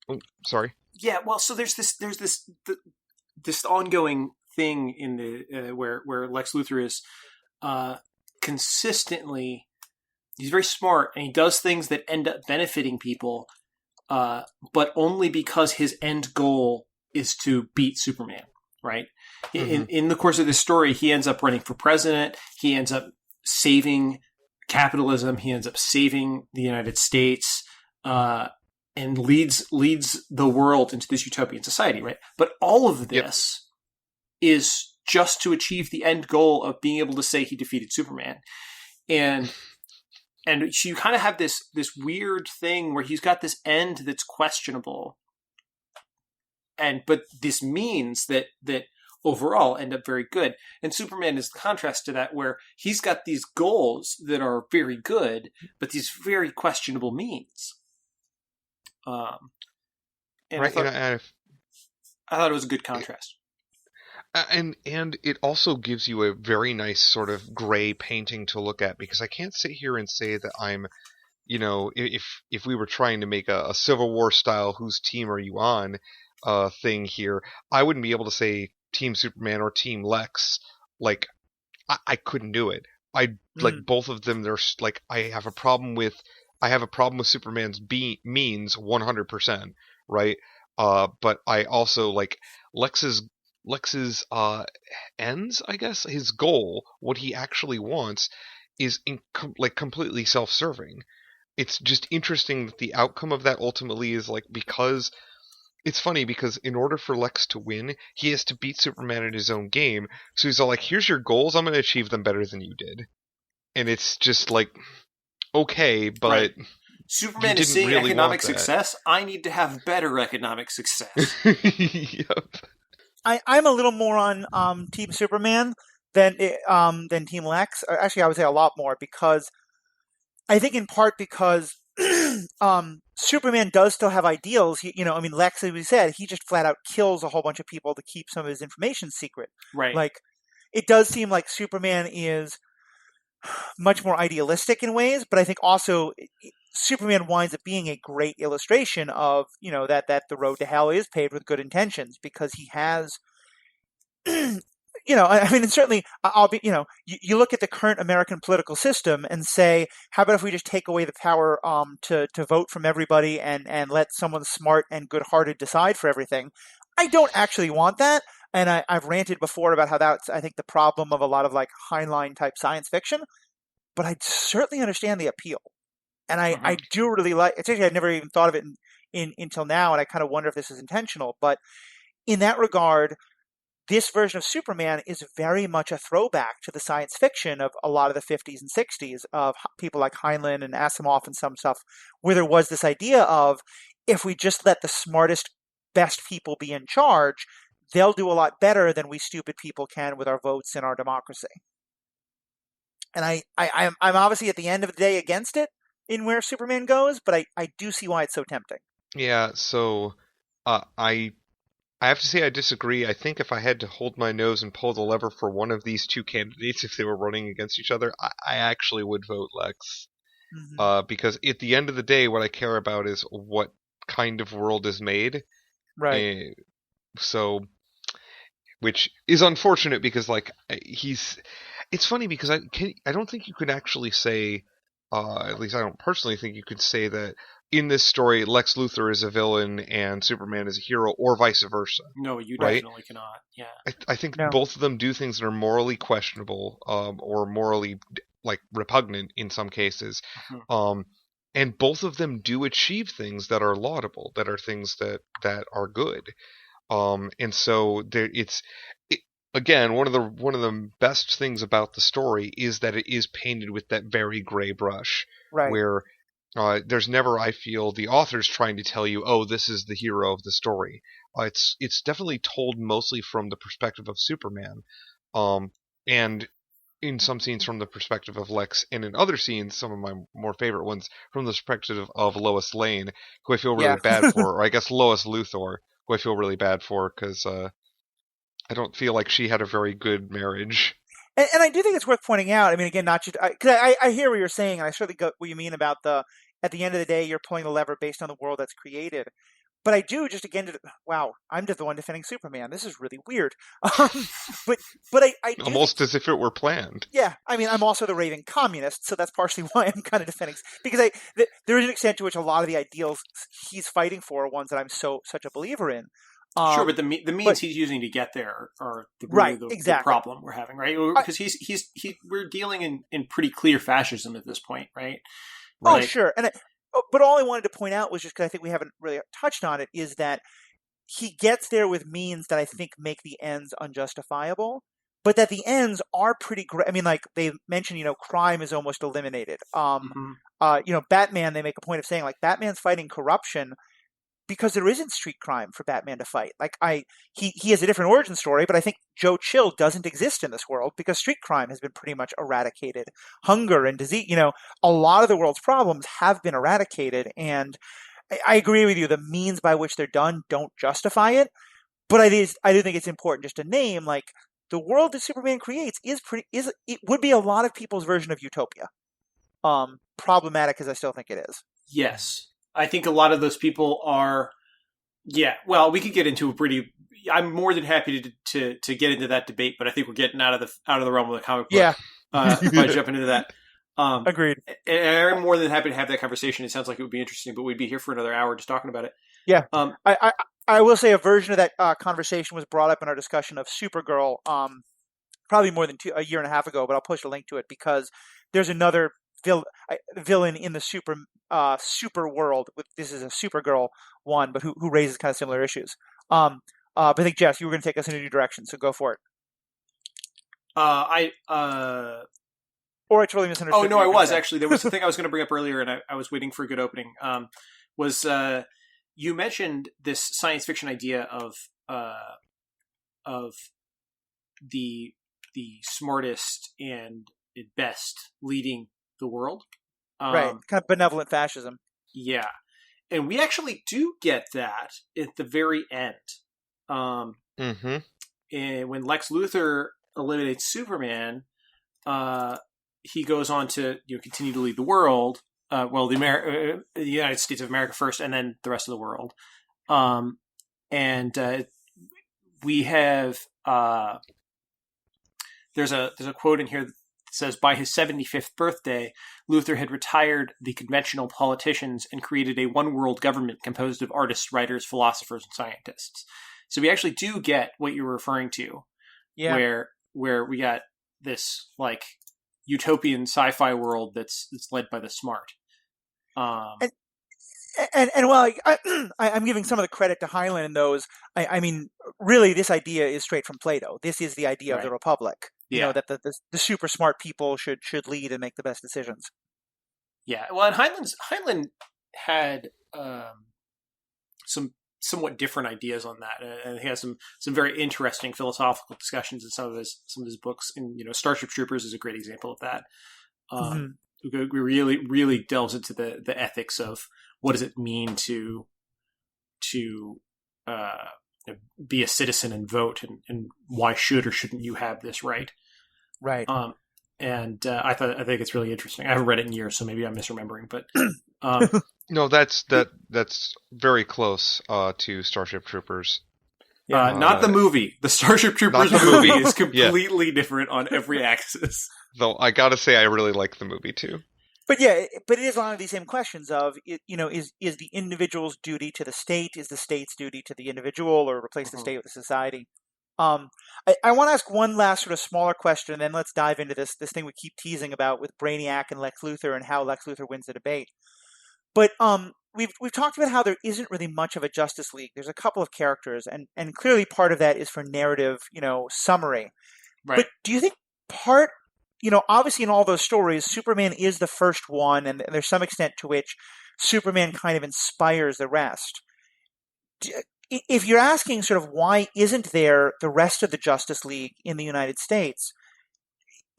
Oh, sorry. Yeah, well, so there's this ongoing thing in the where Lex Luthor is consistently, he's very smart and he does things that end up benefiting people, but only because his end goal is to beat Superman, right? In the course of this story, he ends up running for president. He ends up saving capitalism. He ends up saving the United States, and leads the world into this utopian society, right? But all of this is just to achieve the end goal of being able to say he defeated Superman. And so you kind of have this weird thing where he's got this end that's questionable. But this means that overall end up very good. And Superman is the contrast to that, where he's got these goals that are very good, but these very questionable means. And right, I thought it was a good contrast. And it also gives you a very nice sort of gray painting to look at, because I can't sit here and say that I'm, if we were trying to make a Civil War style whose team are you on thing here, I wouldn't be able to say Team Superman or Team Lex. Like, I couldn't do it. Like both of them. There's like I have a problem with Superman's means 100%, right? But I also like Lex's ends, I guess. His goal, what he actually wants, is completely self-serving. It's just interesting that the outcome of that ultimately is like, because it's funny, because in order for Lex to win, he has to beat Superman in his own game. So he's all like, here's your goals, I'm going to achieve them better than you did. And it's just like, okay, but right. Superman is seeing really economic success. I need to have better economic success. Yep. I'm a little more on Team Superman than Team Lex. Actually, I would say a lot more, because I think in part because Superman does still have ideals. Lex, as we said, he just flat out kills a whole bunch of people to keep some of his information secret. Right. Like, it does seem like Superman is much more idealistic in ways, but I think also Superman winds up being a great illustration of, that the road to hell is paved with good intentions, because he has, and certainly I'll be, you look at the current American political system and say, how about if we just take away the power to vote from everybody and let someone smart and good-hearted decide for everything? I don't actually want that. And I've ranted before about how that's, I think, the problem of a lot of like Heinlein type science fiction, but I certainly understand the appeal. And I do really like, it's actually, I've never even thought of it until now, and I kind of wonder if this is intentional. But in that regard, this version of Superman is very much a throwback to the science fiction of a lot of the 50s and 60s of people like Heinlein and Asimov and some stuff, where there was this idea of, if we just let the smartest, best people be in charge, they'll do a lot better than we stupid people can with our votes and our democracy. And I'm obviously at the end of the day against it in where Superman goes, but I do see why it's so tempting. Yeah, so I have to say I disagree. I think if I had to hold my nose and pull the lever for one of these two candidates, if they were running against each other, I actually would vote Lex. Because at the end of the day, what I care about is what kind of world is made. Right. Which is unfortunate, because like it's funny because I don't think you could actually say, at least I don't personally think you could say that in this story Lex Luthor is a villain and Superman is a hero, or vice versa. No, you right? definitely cannot. Yeah. I think both of them do things that are morally questionable, or morally like repugnant in some cases. And both of them do achieve things that are laudable, that are things that are good. And so again, one of the best things about the story is that it is painted with that very gray brush, right, where there's never, I feel, the author's trying to tell you, oh, this is the hero of the story. It's definitely told mostly from the perspective of Superman, and in some scenes from the perspective of Lex, and in other scenes, some of my more favorite ones, from the perspective of Lois Lane, who I feel really bad for, or I guess Lois Luthor, who I feel really bad for, because I don't feel like she had a very good marriage. And I do think it's worth pointing out, I mean, again, not just, because I hear what you're saying, and I certainly get what you mean about at the end of the day, you're pulling the lever based on the world that's created. But I do, just again, wow, I'm just the one defending Superman. This is really weird. But I do almost as if it were planned. Yeah, I mean, I'm also the raving communist, so that's partially why I'm kind of defending, because there is an extent to which a lot of the ideals he's fighting for are ones that I'm such a believer in. Sure, but the means he's using to get there are the problem we're having, right? Because we're dealing in pretty clear fascism at this point, right? Oh, sure. But all I wanted to point out was just because I think we haven't really touched on it is that he gets there with means that I think make the ends unjustifiable, but that the ends are pretty great. I mean, like they mentioned, crime is almost eliminated. Batman, they make a point of saying like Batman's fighting corruption because there isn't street crime for Batman to fight. Like he has a different origin story, but I think Joe Chill doesn't exist in this world because street crime has been pretty much eradicated. Hunger and disease, a lot of the world's problems have been eradicated, and I agree with you. The means by which they're done don't justify it, but I do think it's important just to name like the world that Superman creates it would be a lot of people's version of utopia. Problematic as I still think it is. Yes. I think a lot of those people are, well, we could get into I'm more than happy to get into that debate, but I think we're getting out of the realm of the comic book. Yeah. If I jump into that. Agreed. And I'm more than happy to have that conversation. It sounds like it would be interesting, but we'd be here for another hour just talking about it. Yeah. I will say a version of that conversation was brought up in our discussion of Supergirl, probably more than a year and a half ago, but I'll post a link to it because there's another villain in the super world. This is a Supergirl one, but who raises kind of similar issues. But I think Jess, you were going to take us in a new direction, so go for it. Or I totally misunderstood. Oh no, I was actually. There was a thing I was going to bring up earlier, and I was waiting for a good opening. You mentioned this science fiction idea of the smartest and best leading the world. Right, kind of benevolent fascism. Yeah, and we actually do get that at the very end. And when Lex Luthor eliminates Superman, he goes on to continue to lead the world. The United States of America first, and then the rest of the world. We have there's a quote in here that says, by his 75th birthday, Luthor had retired the conventional politicians and created a one-world government composed of artists, writers, philosophers, and scientists. So we actually do get what you're referring to, where we got this like utopian sci-fi world that's led by the smart. And while I'm giving some of the credit to Heinlein in those, I mean, really, this idea is straight from Plato. This is the idea of the Republic. That the super smart people should lead and make the best decisions. Yeah, well, and Heinlein had some somewhat different ideas on that, and he has some very interesting philosophical discussions in some of his books. And Starship Troopers is a great example of that. We really delves into the ethics of what does it mean to be a citizen and vote, and why should or shouldn't you have this right? Right. I think it's really interesting. I haven't read it in years, so maybe I'm misremembering, but no, that's very close to Starship Troopers. Not the movie. The Starship Troopers movie is completely different on every axis. Though I gotta say, I really like the movie too. But it is one of these same questions of, is the individual's duty to the state, is the state's duty to the individual, or replace the state with the society? I want to ask one last sort of smaller question, and then let's dive into this thing we keep teasing about with Brainiac and Lex Luthor and how Lex Luthor wins the debate. But we've talked about how there isn't really much of a Justice League. There's a couple of characters, and clearly part of that is for narrative, summary. Right. But do you think obviously in all those stories, Superman is the first one, and there's some extent to which Superman kind of inspires the rest. If you're asking sort of why isn't there the rest of the Justice League in the United States,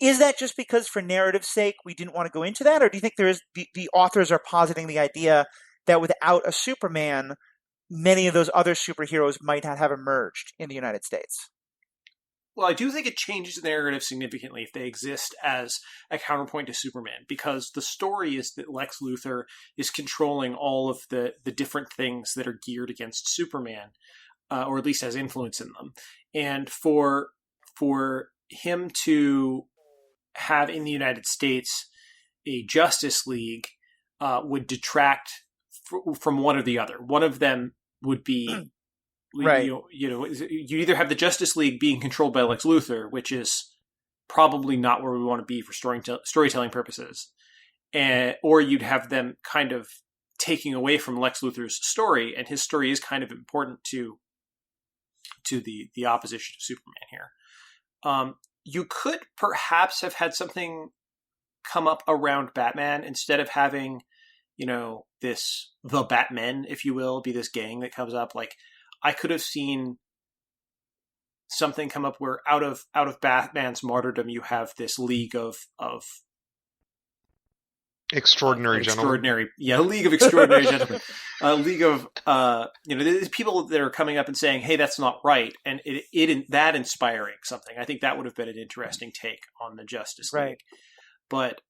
is that just because for narrative's sake we didn't want to go into that, or do you think there is the authors are positing the idea that without a Superman, many of those other superheroes might not have emerged in the United States? Well, I do think it changes the narrative significantly if they exist as a counterpoint to Superman, because the story is that Lex Luthor is controlling all of the different things that are geared against Superman, or at least has influence in them. And for him to have in the United States a Justice League would detract from one or the other. One of them would be Right. You either have the Justice League being controlled by Lex Luthor, which is probably not where we want to be for storytelling purposes, or you'd have them kind of taking away from Lex Luthor's story, and his story is kind of important to the opposition to Superman here. You could perhaps have had something come up around Batman instead of having, the Batmen, if you will, be this gang that comes up. Like, I could have seen something come up where out of Batman's martyrdom, you have this league of extraordinary gentlemen. Yeah, a league of extraordinary gentlemen. A league of there's people that are coming up and saying, "Hey, that's not right," and that inspiring something. I think that would have been an interesting take on the Justice League. Right. But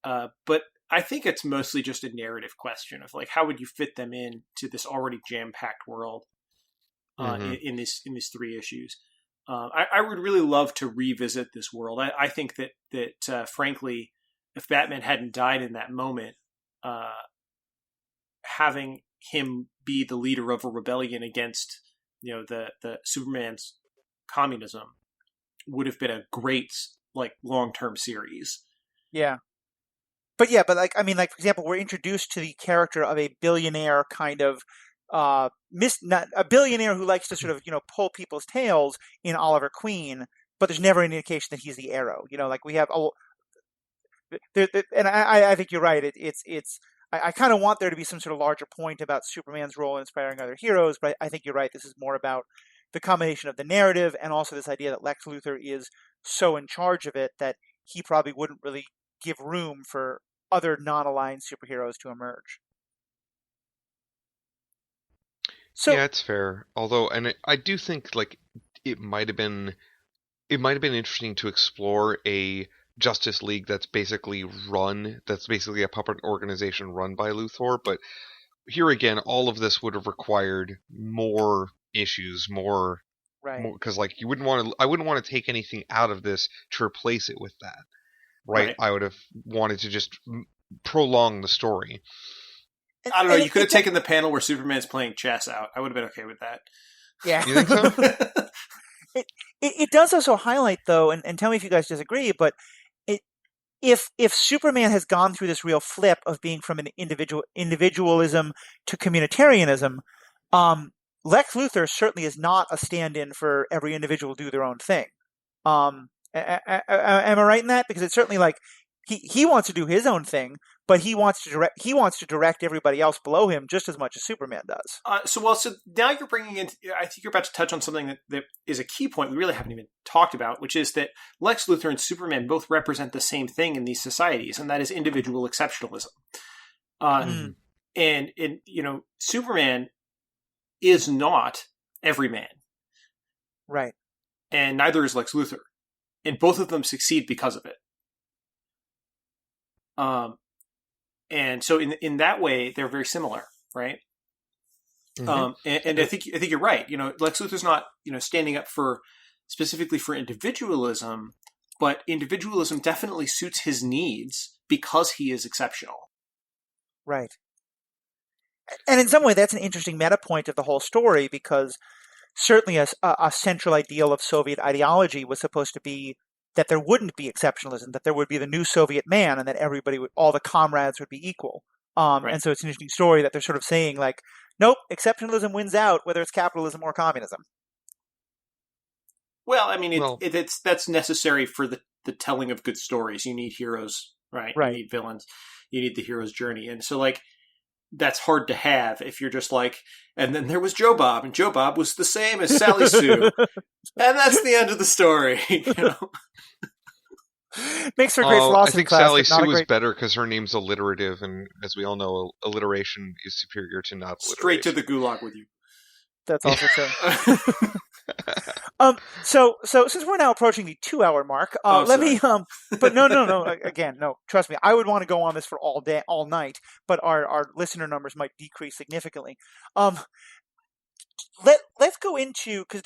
I think it's mostly just a narrative question of like, how would you fit them in to this already jam-packed world in these 3 issues. I would really love to revisit this world. I think that frankly, if Batman hadn't died in that moment, having him be the leader of a rebellion against the Superman's communism would have been a great long-term series. Yeah. But for example, we're introduced to the character of a billionaire kind of not a billionaire who likes to sort of pull people's tails in Oliver Queen, but there's never any indication that he's the Arrow. We have and I think you're right. I kind of want there to be some sort of larger point about Superman's role in inspiring other heroes, but I think you're right. This is more about the combination of the narrative and also this idea that Lex Luthor is so in charge of it that he probably wouldn't really give room for other non-aligned superheroes to emerge. So, yeah, it's fair. Although, I do think it might have been interesting to explore a Justice League that's basically a puppet organization run by Luthor. But here again, all of this would have required more issues, more, right? Because I wouldn't want to take anything out of this to replace it with that. Right? I would have wanted to just prolong the story. I don't know. You could have taken the panel where Superman's playing chess out. I would have been okay with that. Yeah. You think so? It does also highlight, though, and tell me if you guys disagree, but if Superman has gone through this real flip of being from an individualism to communitarianism, Lex Luthor certainly is not a stand-in for every individual do their own thing. Am I right in that? Because it's certainly he wants to do his own thing, but he wants to direct everybody else below him just as much as Superman does. So now you're bringing in, I think you're about to touch on something that is a key point we really haven't even talked about, which is that Lex Luthor and Superman both represent the same thing in these societies, and that is individual exceptionalism. And Superman is not every man. Right. And neither is Lex Luthor. And both of them succeed because of it. And so in that way, they're very similar, right? Mm-hmm. And I think you're right. Lex Luthor's not, standing up specifically for individualism, but individualism definitely suits his needs because he is exceptional. Right. And in some way, that's an interesting meta point of the whole story, because certainly a central ideal of Soviet ideology was supposed to be that there wouldn't be exceptionalism, that there would be the new Soviet man, and that all the comrades would be equal. Right. And so it's an interesting story that they're sort of saying nope, exceptionalism wins out, whether it's capitalism or communism. Well, I mean, that's necessary for the telling of good stories. You need heroes, right? You need villains. You need the hero's journey. And so that's hard to have if you're just and then there was Joe Bob, and Joe Bob was the same as Sally Sue. And that's the end of the story. Makes for a great philosophy I think class, Sally Sue is better because her name's alliterative, and as we all know, alliteration is superior to not alliteration. Straight to the gulag with you. That's also true. So since we're now approaching the 2-hour mark, let me but no, again, no, trust me, I would want to go on this for all day, all night, but our listener numbers might decrease significantly. Let's go into, because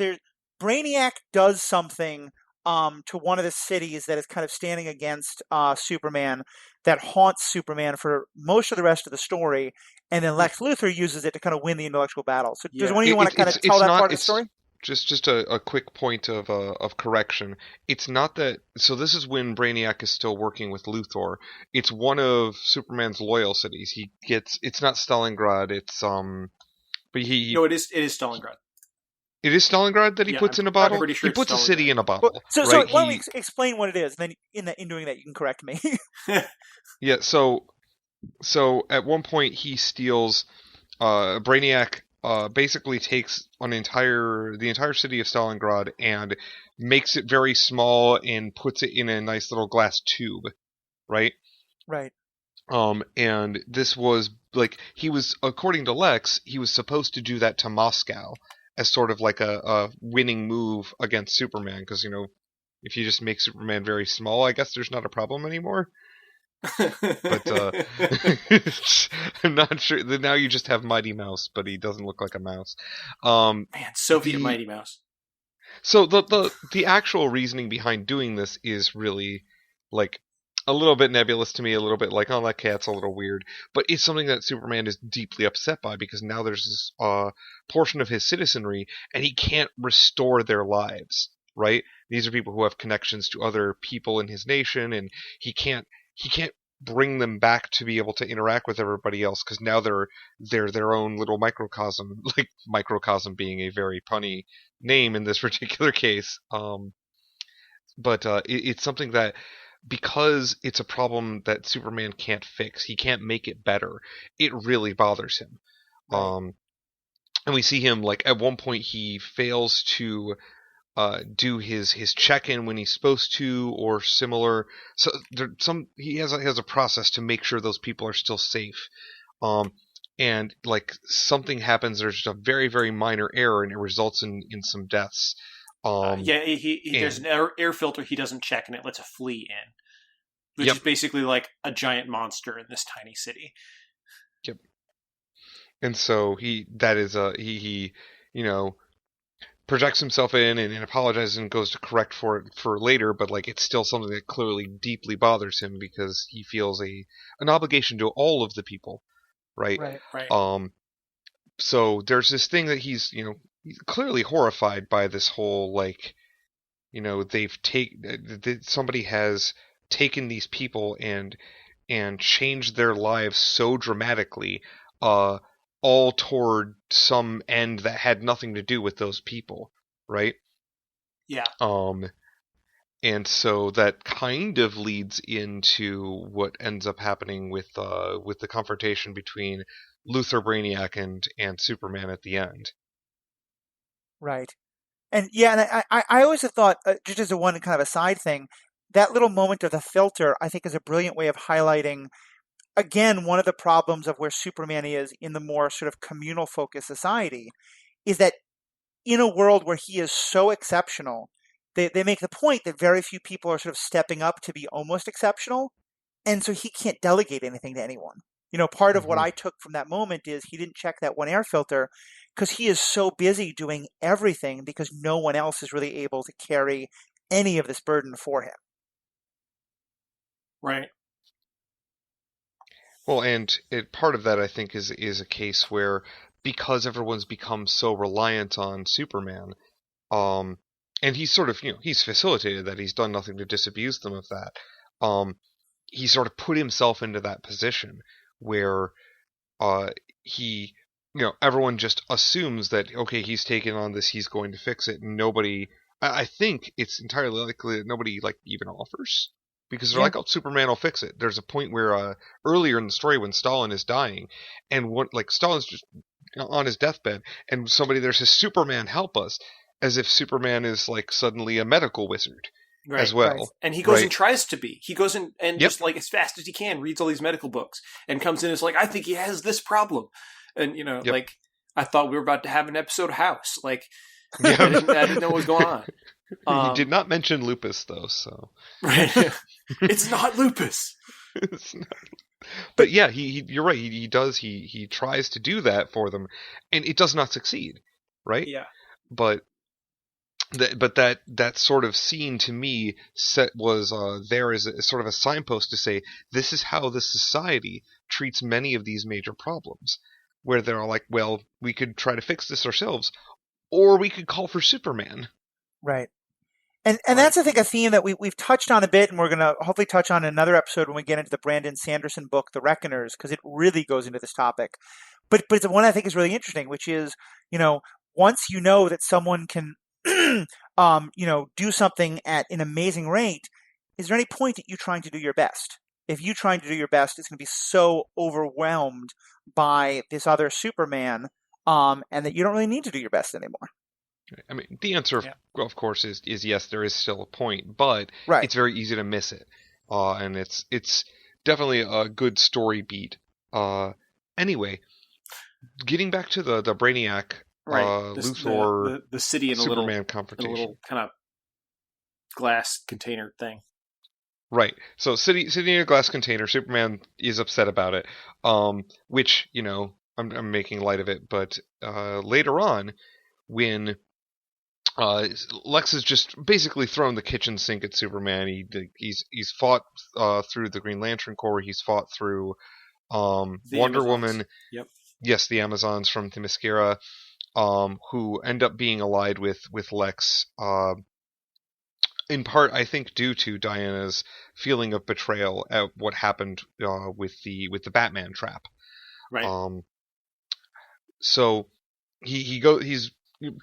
Brainiac does something to one of the cities that is kind of standing against Superman, that haunts Superman for most of the rest of the story, and then Lex Luthor uses it to kind of win the intellectual battle. So does one of you want to kind of tell that part of the story? Just a quick point of correction. It's not that. So this is when Brainiac is still working with Luthor. It's one of Superman's loyal cities. He gets. It's not Stalingrad. It's But No, it is Stalingrad. It is Stalingrad that he Yeah, puts in a I'm bottle. pretty sure He it's puts a city Stalingrad. in a bottle. So right? why don't we explain what it is, and then in doing that, you can correct me. Yeah. So at one point he steals. Brainiac basically takes the entire city of Stalingrad and makes it very small and puts it in a nice little glass tube, right? Right. And this was like he was, according to Lex, he was supposed to do that to Moscow as sort of like a winning move against Superman, because if you just make Superman very small, I guess there's not a problem anymore. But I'm not sure. Now you just have Mighty Mouse, but he doesn't look like a mouse. Man, Soviet Mighty Mouse. So the actual reasoning behind doing this is really like a little bit nebulous to me, a little bit like, oh, that cat's a little weird. But it's something that Superman is deeply upset by, because now there's this portion of his citizenry, and he can't restore their lives, right? These are people who have connections to other people in his nation, and he can't bring them back to be able to interact with everybody else, because now they're their own little microcosm, like microcosm being a very punny name in this particular case. But it's something that, because it's a problem that Superman can't fix, he can't make it better, it really bothers him. Right. And we see him, like, at one point he fails to do his check-in when he's supposed to, or similar. So he has a process to make sure those people are still safe. And like something happens, there's just a very, very minor error, and it results in some deaths. There's an air filter he doesn't check, and it lets a flea in, which is basically like a giant monster in this tiny city. Yep. And so he projects himself in and apologizes and goes to correct for it for later, but like it's still something that clearly deeply bothers him, because he feels an obligation to all of the people, right? Right. So there's this thing that he's clearly horrified by, this whole, like, somebody has taken these people and changed their lives so dramatically, all toward some end that had nothing to do with those people, right? Yeah. And so that kind of leads into what ends up happening with the confrontation between Luthor, Brainiac, and Superman at the end. Right. And yeah, and I always have thought, just as a one kind of a side thing, that little moment of the filter, I think, is a brilliant way of highlighting, again, one of the problems of where Superman is in the more sort of communal focused society, is that in a world where he is so exceptional, they make the point that very few people are sort of stepping up to be almost exceptional, and so he can't delegate anything to anyone. Part of what I took from that moment is he didn't check that one air filter because he is so busy doing everything, because no one else is really able to carry any of this burden for him. Right. Well, and part of that, I think, is a case where, because everyone's become so reliant on Superman, and he's sort of, he's facilitated that, he's done nothing to disabuse them of that, he sort of put himself into that position where he, everyone just assumes that, okay, he's taken on this, he's going to fix it, and nobody, I think it's entirely likely that nobody, like, even offers. Because they're like, oh, Superman will fix it. There's a point where earlier in the story when Stalin is dying, and Stalin's just on his deathbed, and somebody there says, Superman, help us, as if Superman is like suddenly a medical wizard as well. Right. And he goes and tries to be. He goes in and just like as fast as he can reads all these medical books and comes in and is like, I think he has this problem. And like, I thought we were about to have an episode of House. Like, I didn't know what was going on. He did not mention lupus, though, so. Right. It's not lupus. It's not. But yeah, you're right. He does. He tries to do that for them, and it does not succeed, right? Yeah. But that sort of scene to me was there as sort of a signpost to say, this is how the society treats many of these major problems, where they're like, well, we could try to fix this ourselves, or we could call for Superman. Right. And that's, I think, a theme that we've touched on a bit, and we're going to hopefully touch on in another episode when we get into the Brandon Sanderson book, The Reckoners, because it really goes into this topic. But it's one I think is really interesting, which is, once you know that someone can, do something at an amazing rate, is there any point at you trying to do your best? If you trying to do your best, it's going to be so overwhelmed by this other Superman, and that you don't really need to do your best anymore. I mean, the answer, of course, is yes, there is still a point, but it's very easy to miss it. And it's definitely a good story beat. Anyway, getting back to the Brainiac, Luthor, the city in Superman confrontation. In a little kind of glass container thing. Right. So city in a glass container, Superman is upset about it, which, I'm making light of it, but later on, when Lex has just basically thrown the kitchen sink at Superman. He's fought through the Green Lantern Corps. He's fought through Wonder Amazons. Woman. Yep. Yes, the Amazons from Themyscira, who end up being allied with Lex. In part, I think, due to Diana's feeling of betrayal at what happened with the Batman trap. Right. So he's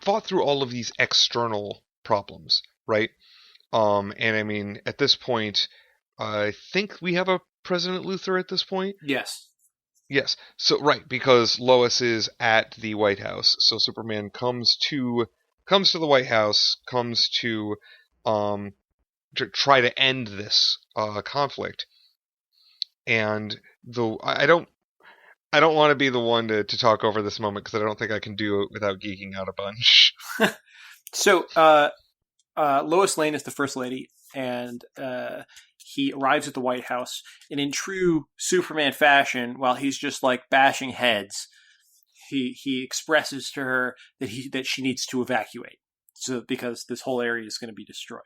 fought through all of these external problems, right? And I mean, at this point, I think we have a President Luthor at this point. Yes. So right, because Lois is at the White House, so Superman comes to the White House, comes to try to end this conflict. And I don't want to be the one to talk over this moment, because I don't think I can do it without geeking out a bunch. So, Lois Lane is the First Lady, and he arrives at the White House, and in true Superman fashion, while he's just like bashing heads, he expresses to her that she needs to evacuate, so because this whole area is going to be destroyed.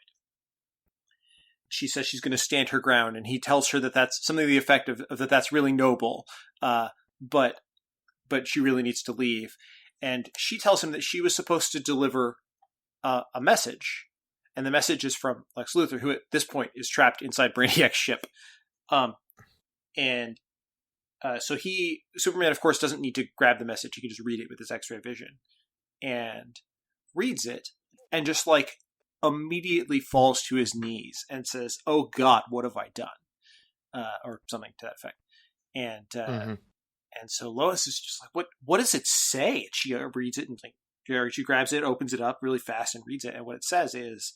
She says she's going to stand her ground, and he tells her that that's something to the effect of that that's really noble, but she really needs to leave. And she tells him that she was supposed to deliver a message, and the message is from Lex Luthor, who at this point is trapped inside Brainiac's ship. So Superman, of course, doesn't need to grab the message. He can just read it with his X-ray vision, and reads it, and just like immediately falls to his knees and says, "Oh God, what have I done?" Or something to that effect. And so Lois is just like, what does it say? And she reads it, and like, she grabs it, opens it up really fast, and reads it. And what it says is,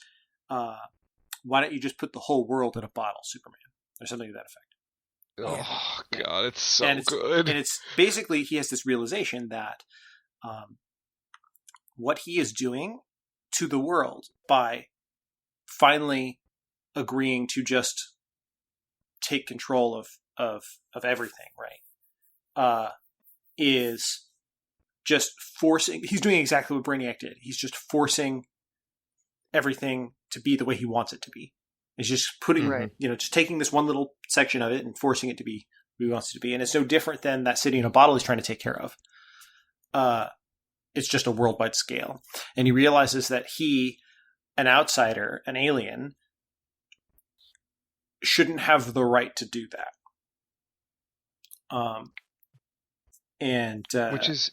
"Why don't you just put the whole world in a bottle, Superman?" Or something to that effect. Oh God, it's so good. And it's basically, he has this realization that what he is doing to the world by finally agreeing to just take control of everything, right? Is just forcing. He's doing exactly what Brainiac did. He's just forcing everything to be the way he wants it to be. He's just putting, just taking this one little section of it and forcing it to be who he wants it to be. And it's no different than that city in a bottle he's trying to take care of. It's just a worldwide scale. And he realizes that he, an outsider, an alien, shouldn't have the right to do that. Which is,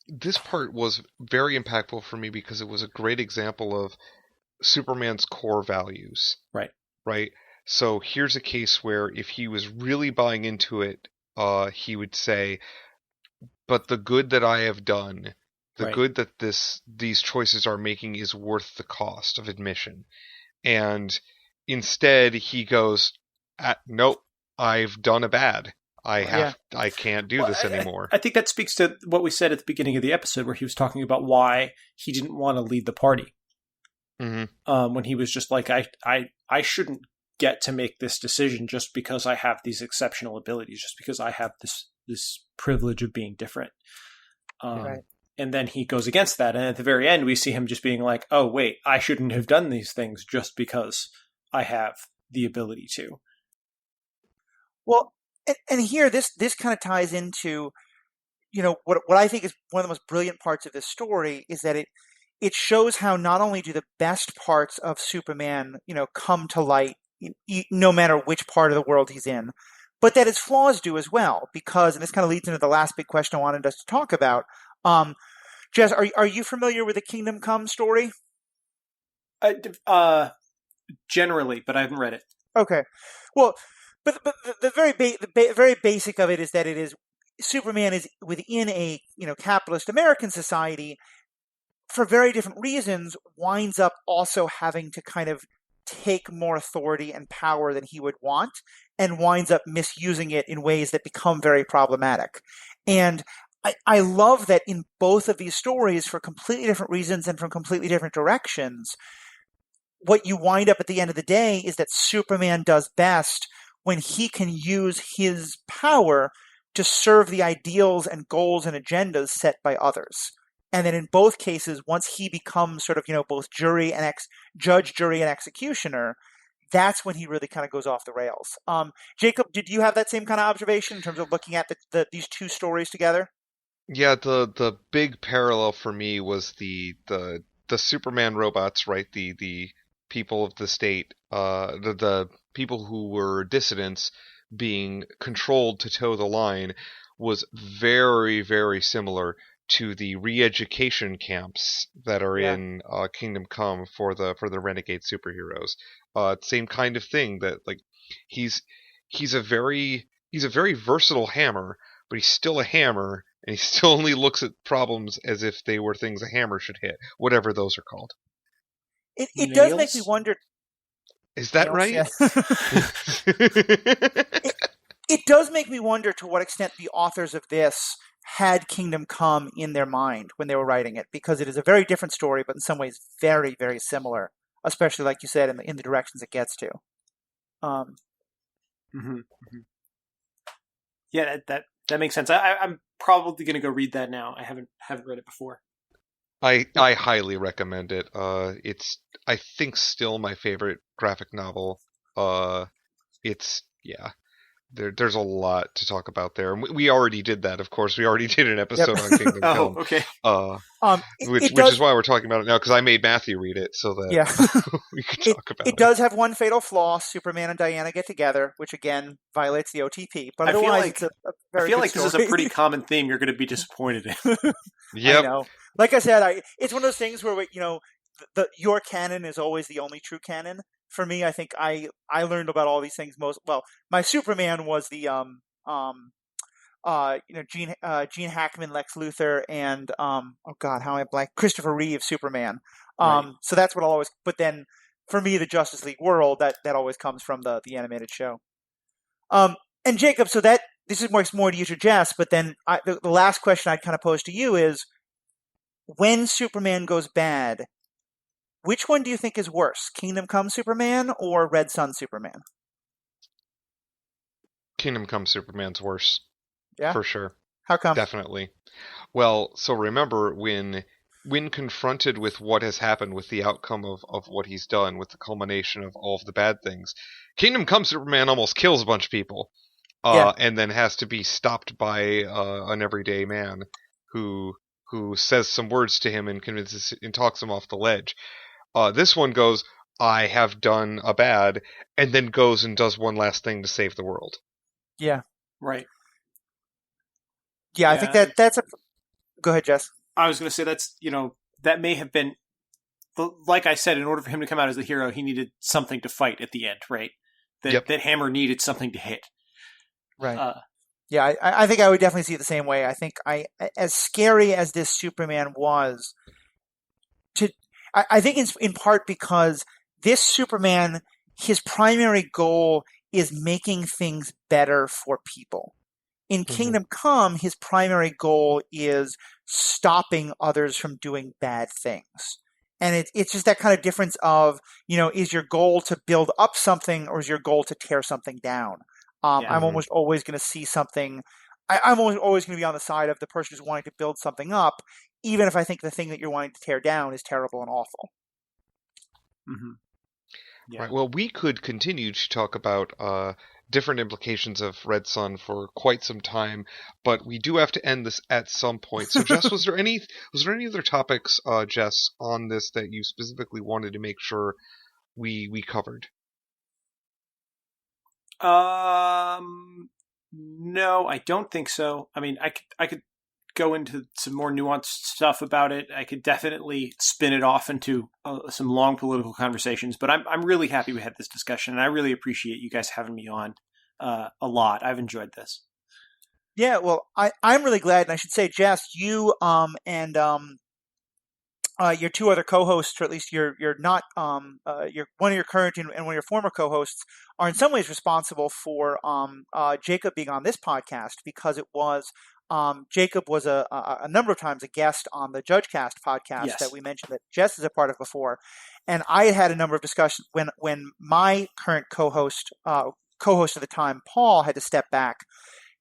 this part was very impactful for me because it was a great example of Superman's core values. Right. So here's a case where if he was really buying into it, he would say, but the good that I have done, the good that these choices are making is worth the cost of admission. And instead he goes, nope, I've done a bad. I can't do this anymore. I think that speaks to what we said at the beginning of the episode, where he was talking about why he didn't want to lead the party. Mm-hmm. When he was just like, I shouldn't get to make this decision just because I have these exceptional abilities, just because I have this privilege of being different. And then he goes against that. And at the very end, we see him just being like, oh, wait, I shouldn't have done these things just because I have the ability to. Well, and here, this kind of ties into, what I think is one of the most brilliant parts of this story is that it shows how not only do the best parts of Superman, come to light, no matter which part of the world he's in, but that his flaws do as well. Because, and this kind of leads into the last big question I wanted us to talk about. Jess, are you familiar with the Kingdom Come story? Generally, but I haven't read it. Okay, well, but the very basic of it is that it is Superman is within a capitalist American society, for very different reasons, winds up also having to kind of take more authority and power than he would want, and winds up misusing it in ways that become very problematic. And I love that in both of these stories, for completely different reasons and from completely different directions, what you wind up at the end of the day is that Superman does best when he can use his power to serve the ideals and goals and agendas set by others. And then in both cases, once he becomes sort of, both judge, jury, and executioner, that's when he really kind of goes off the rails. Jacob, did you have that same kind of observation in terms of looking at these two stories together? Yeah, the big parallel for me was the Superman robots, right? The people of the state, the people who were dissidents being controlled to toe the line was very, very similar to the re-education camps that are in Kingdom Come for the renegade superheroes. Same kind of thing, that like he's a very versatile hammer, but he's still a hammer, and he still only looks at problems as if they were things a hammer should hit, whatever those are called. It does make me wonder. Is that right? Yeah. It does make me wonder to what extent the authors of this had Kingdom Come in their mind when they were writing it, because it is a very different story, but in some ways very, very similar, especially, like you said, in the directions it gets to. Yeah, that makes sense. I'm probably going to go read that now. I haven't read it before. I highly recommend it. It's, I think, still my favorite graphic novel. There's a lot to talk about there. And we already did that, of course. We already did an episode on Kingdom Come. Okay. Which is why we're talking about it now, because I made Matthew read it so that we could talk about it. It does have one fatal flaw. Superman and Diana get together, which again violates the OTP. But otherwise, it's a very good story. This is a pretty common theme you're going to be disappointed in. Yep. I know. Like I said, it's one of those things where, your canon is always the only true canon. For me, I think I learned about all these things my Superman was the Gene Hackman, Lex Luthor, and Christopher Reeve Superman. Right. So that's what I'll always. But then for me, the Justice League world that always comes from the animated show. And Jacob, so that this is more to you, to Jess. But then the last question I'd kind of pose to you is, when Superman goes bad, which one do you think is worse, Kingdom Come Superman or Red Sun Superman? Kingdom Come Superman's worse. Yeah? For sure. How come? Definitely. Well, so remember, when confronted with what has happened, with the outcome of what he's done, with the culmination of all of the bad things, Kingdom Come Superman almost kills a bunch of people. And then has to be stopped by an everyday man who says some words to him and convinces and talks him off the ledge. This one goes, I have done a bad, and then goes and does one last thing to save the world. Yeah. Right. Yeah, I think that's a... Go ahead, Jess. I was going to say that may have been, like I said, in order for him to come out as the hero, he needed something to fight at the end, right? That hammer needed something to hit. Right. Yeah, I think I would definitely see it the same way. I think as scary as this Superman was, I think it's in part because this Superman, his primary goal is making things better for people. In Kingdom Come, his primary goal is stopping others from doing bad things. And it's just that kind of difference of, is your goal to build up something or is your goal to tear something down? I'm almost always going to see something. I'm always going to be on the side of the person who's wanting to build something up, even if I think the thing that you're wanting to tear down is terrible and awful. Mm-hmm. Yeah. Right. Well, we could continue to talk about different implications of Red Sun for quite some time, but we do have to end this at some point. So, Jess, was there any other topics, Jess, on this that you specifically wanted to make sure we covered? No, I don't think so. I mean, I could go into some more nuanced stuff about it. I could definitely spin it off into some long political conversations, but I'm really happy we had this discussion, and I really appreciate you guys having me on a lot. I've enjoyed this. Yeah, well, I'm really glad, and I should say, Jess, you and your two other co-hosts, or at least you're not your one of your current and one of your former co-hosts, are in some ways responsible for Jacob being on this podcast, because it was Jacob was a number of times a guest on the JudgeCast podcast Yes. that we mentioned that Jess is a part of before, and I had a number of discussions when my current co-host at the time, Paul, had to step back.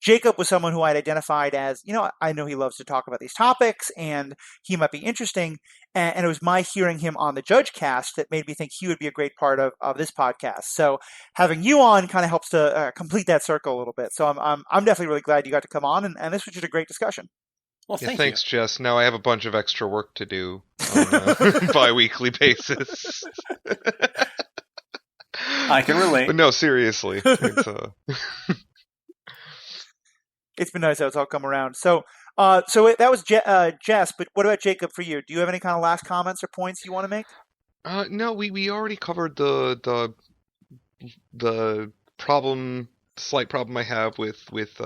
Jacob was someone who I'd identified as, I know he loves to talk about these topics and he might be interesting. And it was my hearing him on the JudgeCast that made me think he would be a great part of this podcast. So having you on kind of helps to complete that circle a little bit. So I'm definitely really glad you got to come on, and this was just a great discussion. Well, thanks, Jess. Now I have a bunch of extra work to do on a bi-weekly basis. I can relate. But no, seriously. It's been nice how it's all come around. So that was Jess, but what about Jacob for you? Do you have any kind of last comments or points you want to make? No, we already covered the slight problem I have with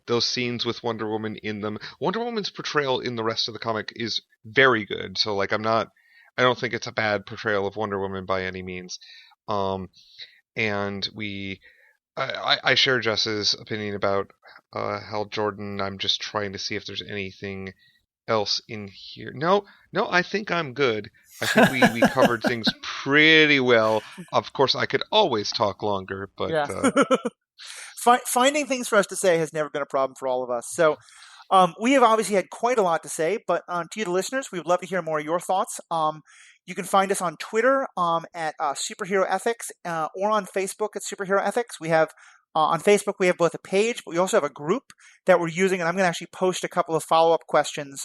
those scenes with Wonder Woman in them. Wonder Woman's portrayal in the rest of the comic is very good. So like I don't think it's a bad portrayal of Wonder Woman by any means. And I share Jess's opinion about Hal Jordan. I'm just trying to see if there's anything else in here. No, I think I'm good. I think we covered things pretty well. Of course, I could always talk longer, but yeah. Finding things for us to say has never been a problem for all of us. So we have obviously had quite a lot to say, but to you, the listeners, we would love to hear more of your thoughts. You can find us on Twitter at Superhero Ethics or on Facebook at Superhero Ethics. We have on Facebook, we have both a page, but we also have a group that we're using, and I'm going to actually post a couple of follow-up questions,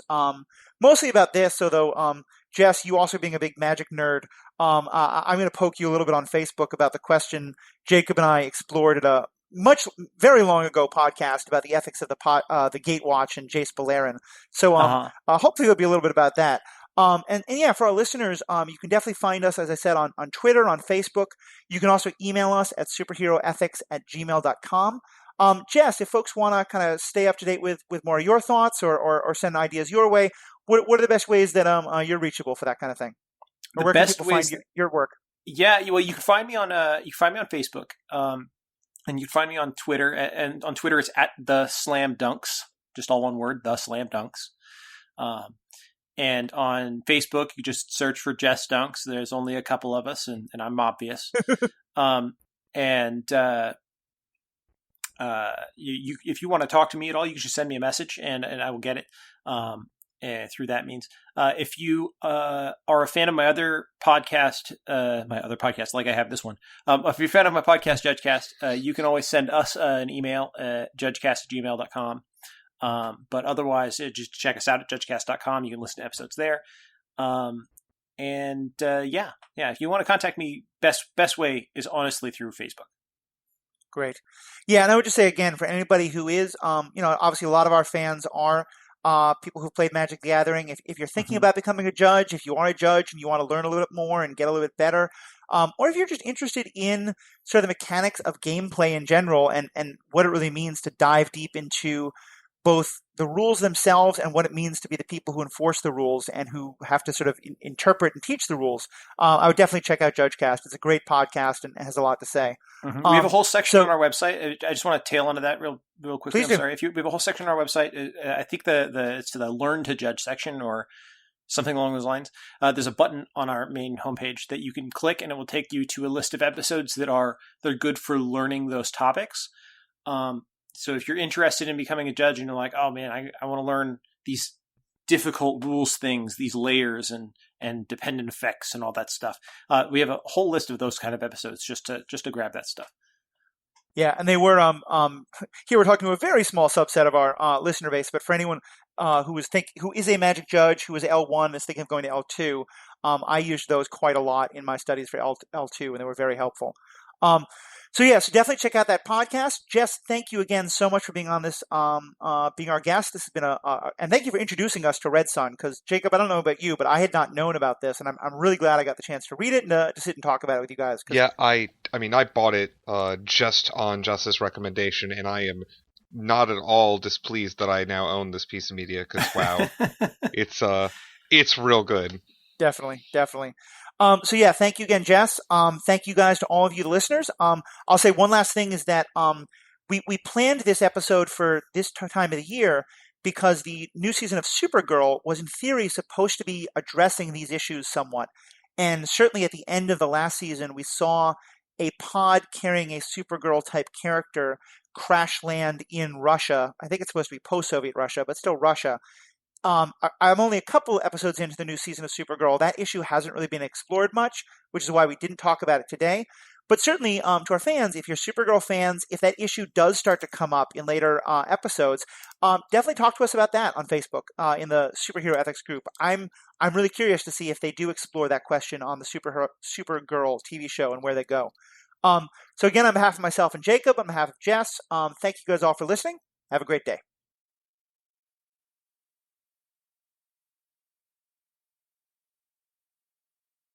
mostly about this. So though, Jess, you also being a big magic nerd, I'm going to poke you a little bit on Facebook about the question Jacob and I explored at a very long ago podcast about the ethics of the Gatewatch and Jace Beleren. So hopefully there'll be a little bit about that. And yeah, for our listeners, you can definitely find us, as I said, on Twitter, on Facebook. You can also email us at superheroethics@gmail.com. Jess, if folks want to kind of stay up to date with more of your thoughts or send ideas your way, what are the best ways that you're reachable for that kind of thing? Or where can people find your work? Yeah, well, you can find me on Facebook, and you can find me on Twitter. And on Twitter, it's at the Slam Dunks, just all one word, the Slam Dunks. And on Facebook, you just search for Jess Dunks. There's only a couple of us, and I'm obvious. If you want to talk to me at all, you can just send me a message, and I will get it through that means. If you are a fan of my other podcast, like I have this one, if you're a fan of my podcast, JudgeCast, you can always send us an email at judgecast@gmail.com. But otherwise, just check us out at judgecast.com. You can listen to episodes there. If you want to contact me, best way is honestly through Facebook. Great. Yeah, and I would just say again, for anybody who is, obviously a lot of our fans are people who've played Magic the Gathering. If you're thinking about becoming a judge, if you are a judge and you want to learn a little bit more and get a little bit better, or if you're just interested in sort of the mechanics of gameplay in general and what it really means to dive deep into both the rules themselves and what it means to be the people who enforce the rules and who have to sort of interpret and teach the rules, I would definitely check out JudgeCast. It's a great podcast and has a lot to say. Mm-hmm. We have a whole section on our website. I just want to tail into that real quickly. Please I'm sorry. We have a whole section on our website. I think it's the Learn to Judge section or something along those lines. There's a button on our main homepage that you can click, and it will take you to a list of episodes that are good for learning those topics. So if you're interested in becoming a judge and you're like, oh man, I want to learn these difficult rules things, these layers and dependent effects and all that stuff, we have a whole list of those kind of episodes just to grab that stuff. Yeah, and they were here we're talking to a very small subset of our listener base, but for anyone who is a Magic Judge, who is L1, is thinking of going to L2, I used those quite a lot in my studies for L2, and they were very helpful. So definitely check out that podcast. Jess, thank you again so much for being on this, being our guest. This has been and thank you for introducing us to Red Sun. Because Jacob, I don't know about you, but I had not known about this, and I'm really glad I got the chance to read it and to sit and talk about it with you guys. Yeah, I mean, I bought it just on Jess's recommendation, and I am not at all displeased that I now own this piece of media. Because wow, it's real good. Definitely. Thank you again, Jess. Thank you guys to all of you, the listeners. I'll say one last thing is that we planned this episode for this time of the year because the new season of Supergirl was in theory supposed to be addressing these issues somewhat. And certainly at the end of the last season, we saw a pod carrying a Supergirl type character crash land in Russia. I think it's supposed to be post-Soviet Russia, but still Russia. I'm only a couple episodes into the new season of Supergirl. That issue hasn't really been explored much, which is why we didn't talk about it today. But certainly, to our fans, if you're Supergirl fans, if that issue does start to come up in later episodes, definitely talk to us about that on Facebook in the Superhero Ethics group. I'm really curious to see if they do explore that question on the Supergirl TV show and where they go. So again, on behalf of myself and Jacob, on behalf of Jess, thank you guys all for listening. Have a great day.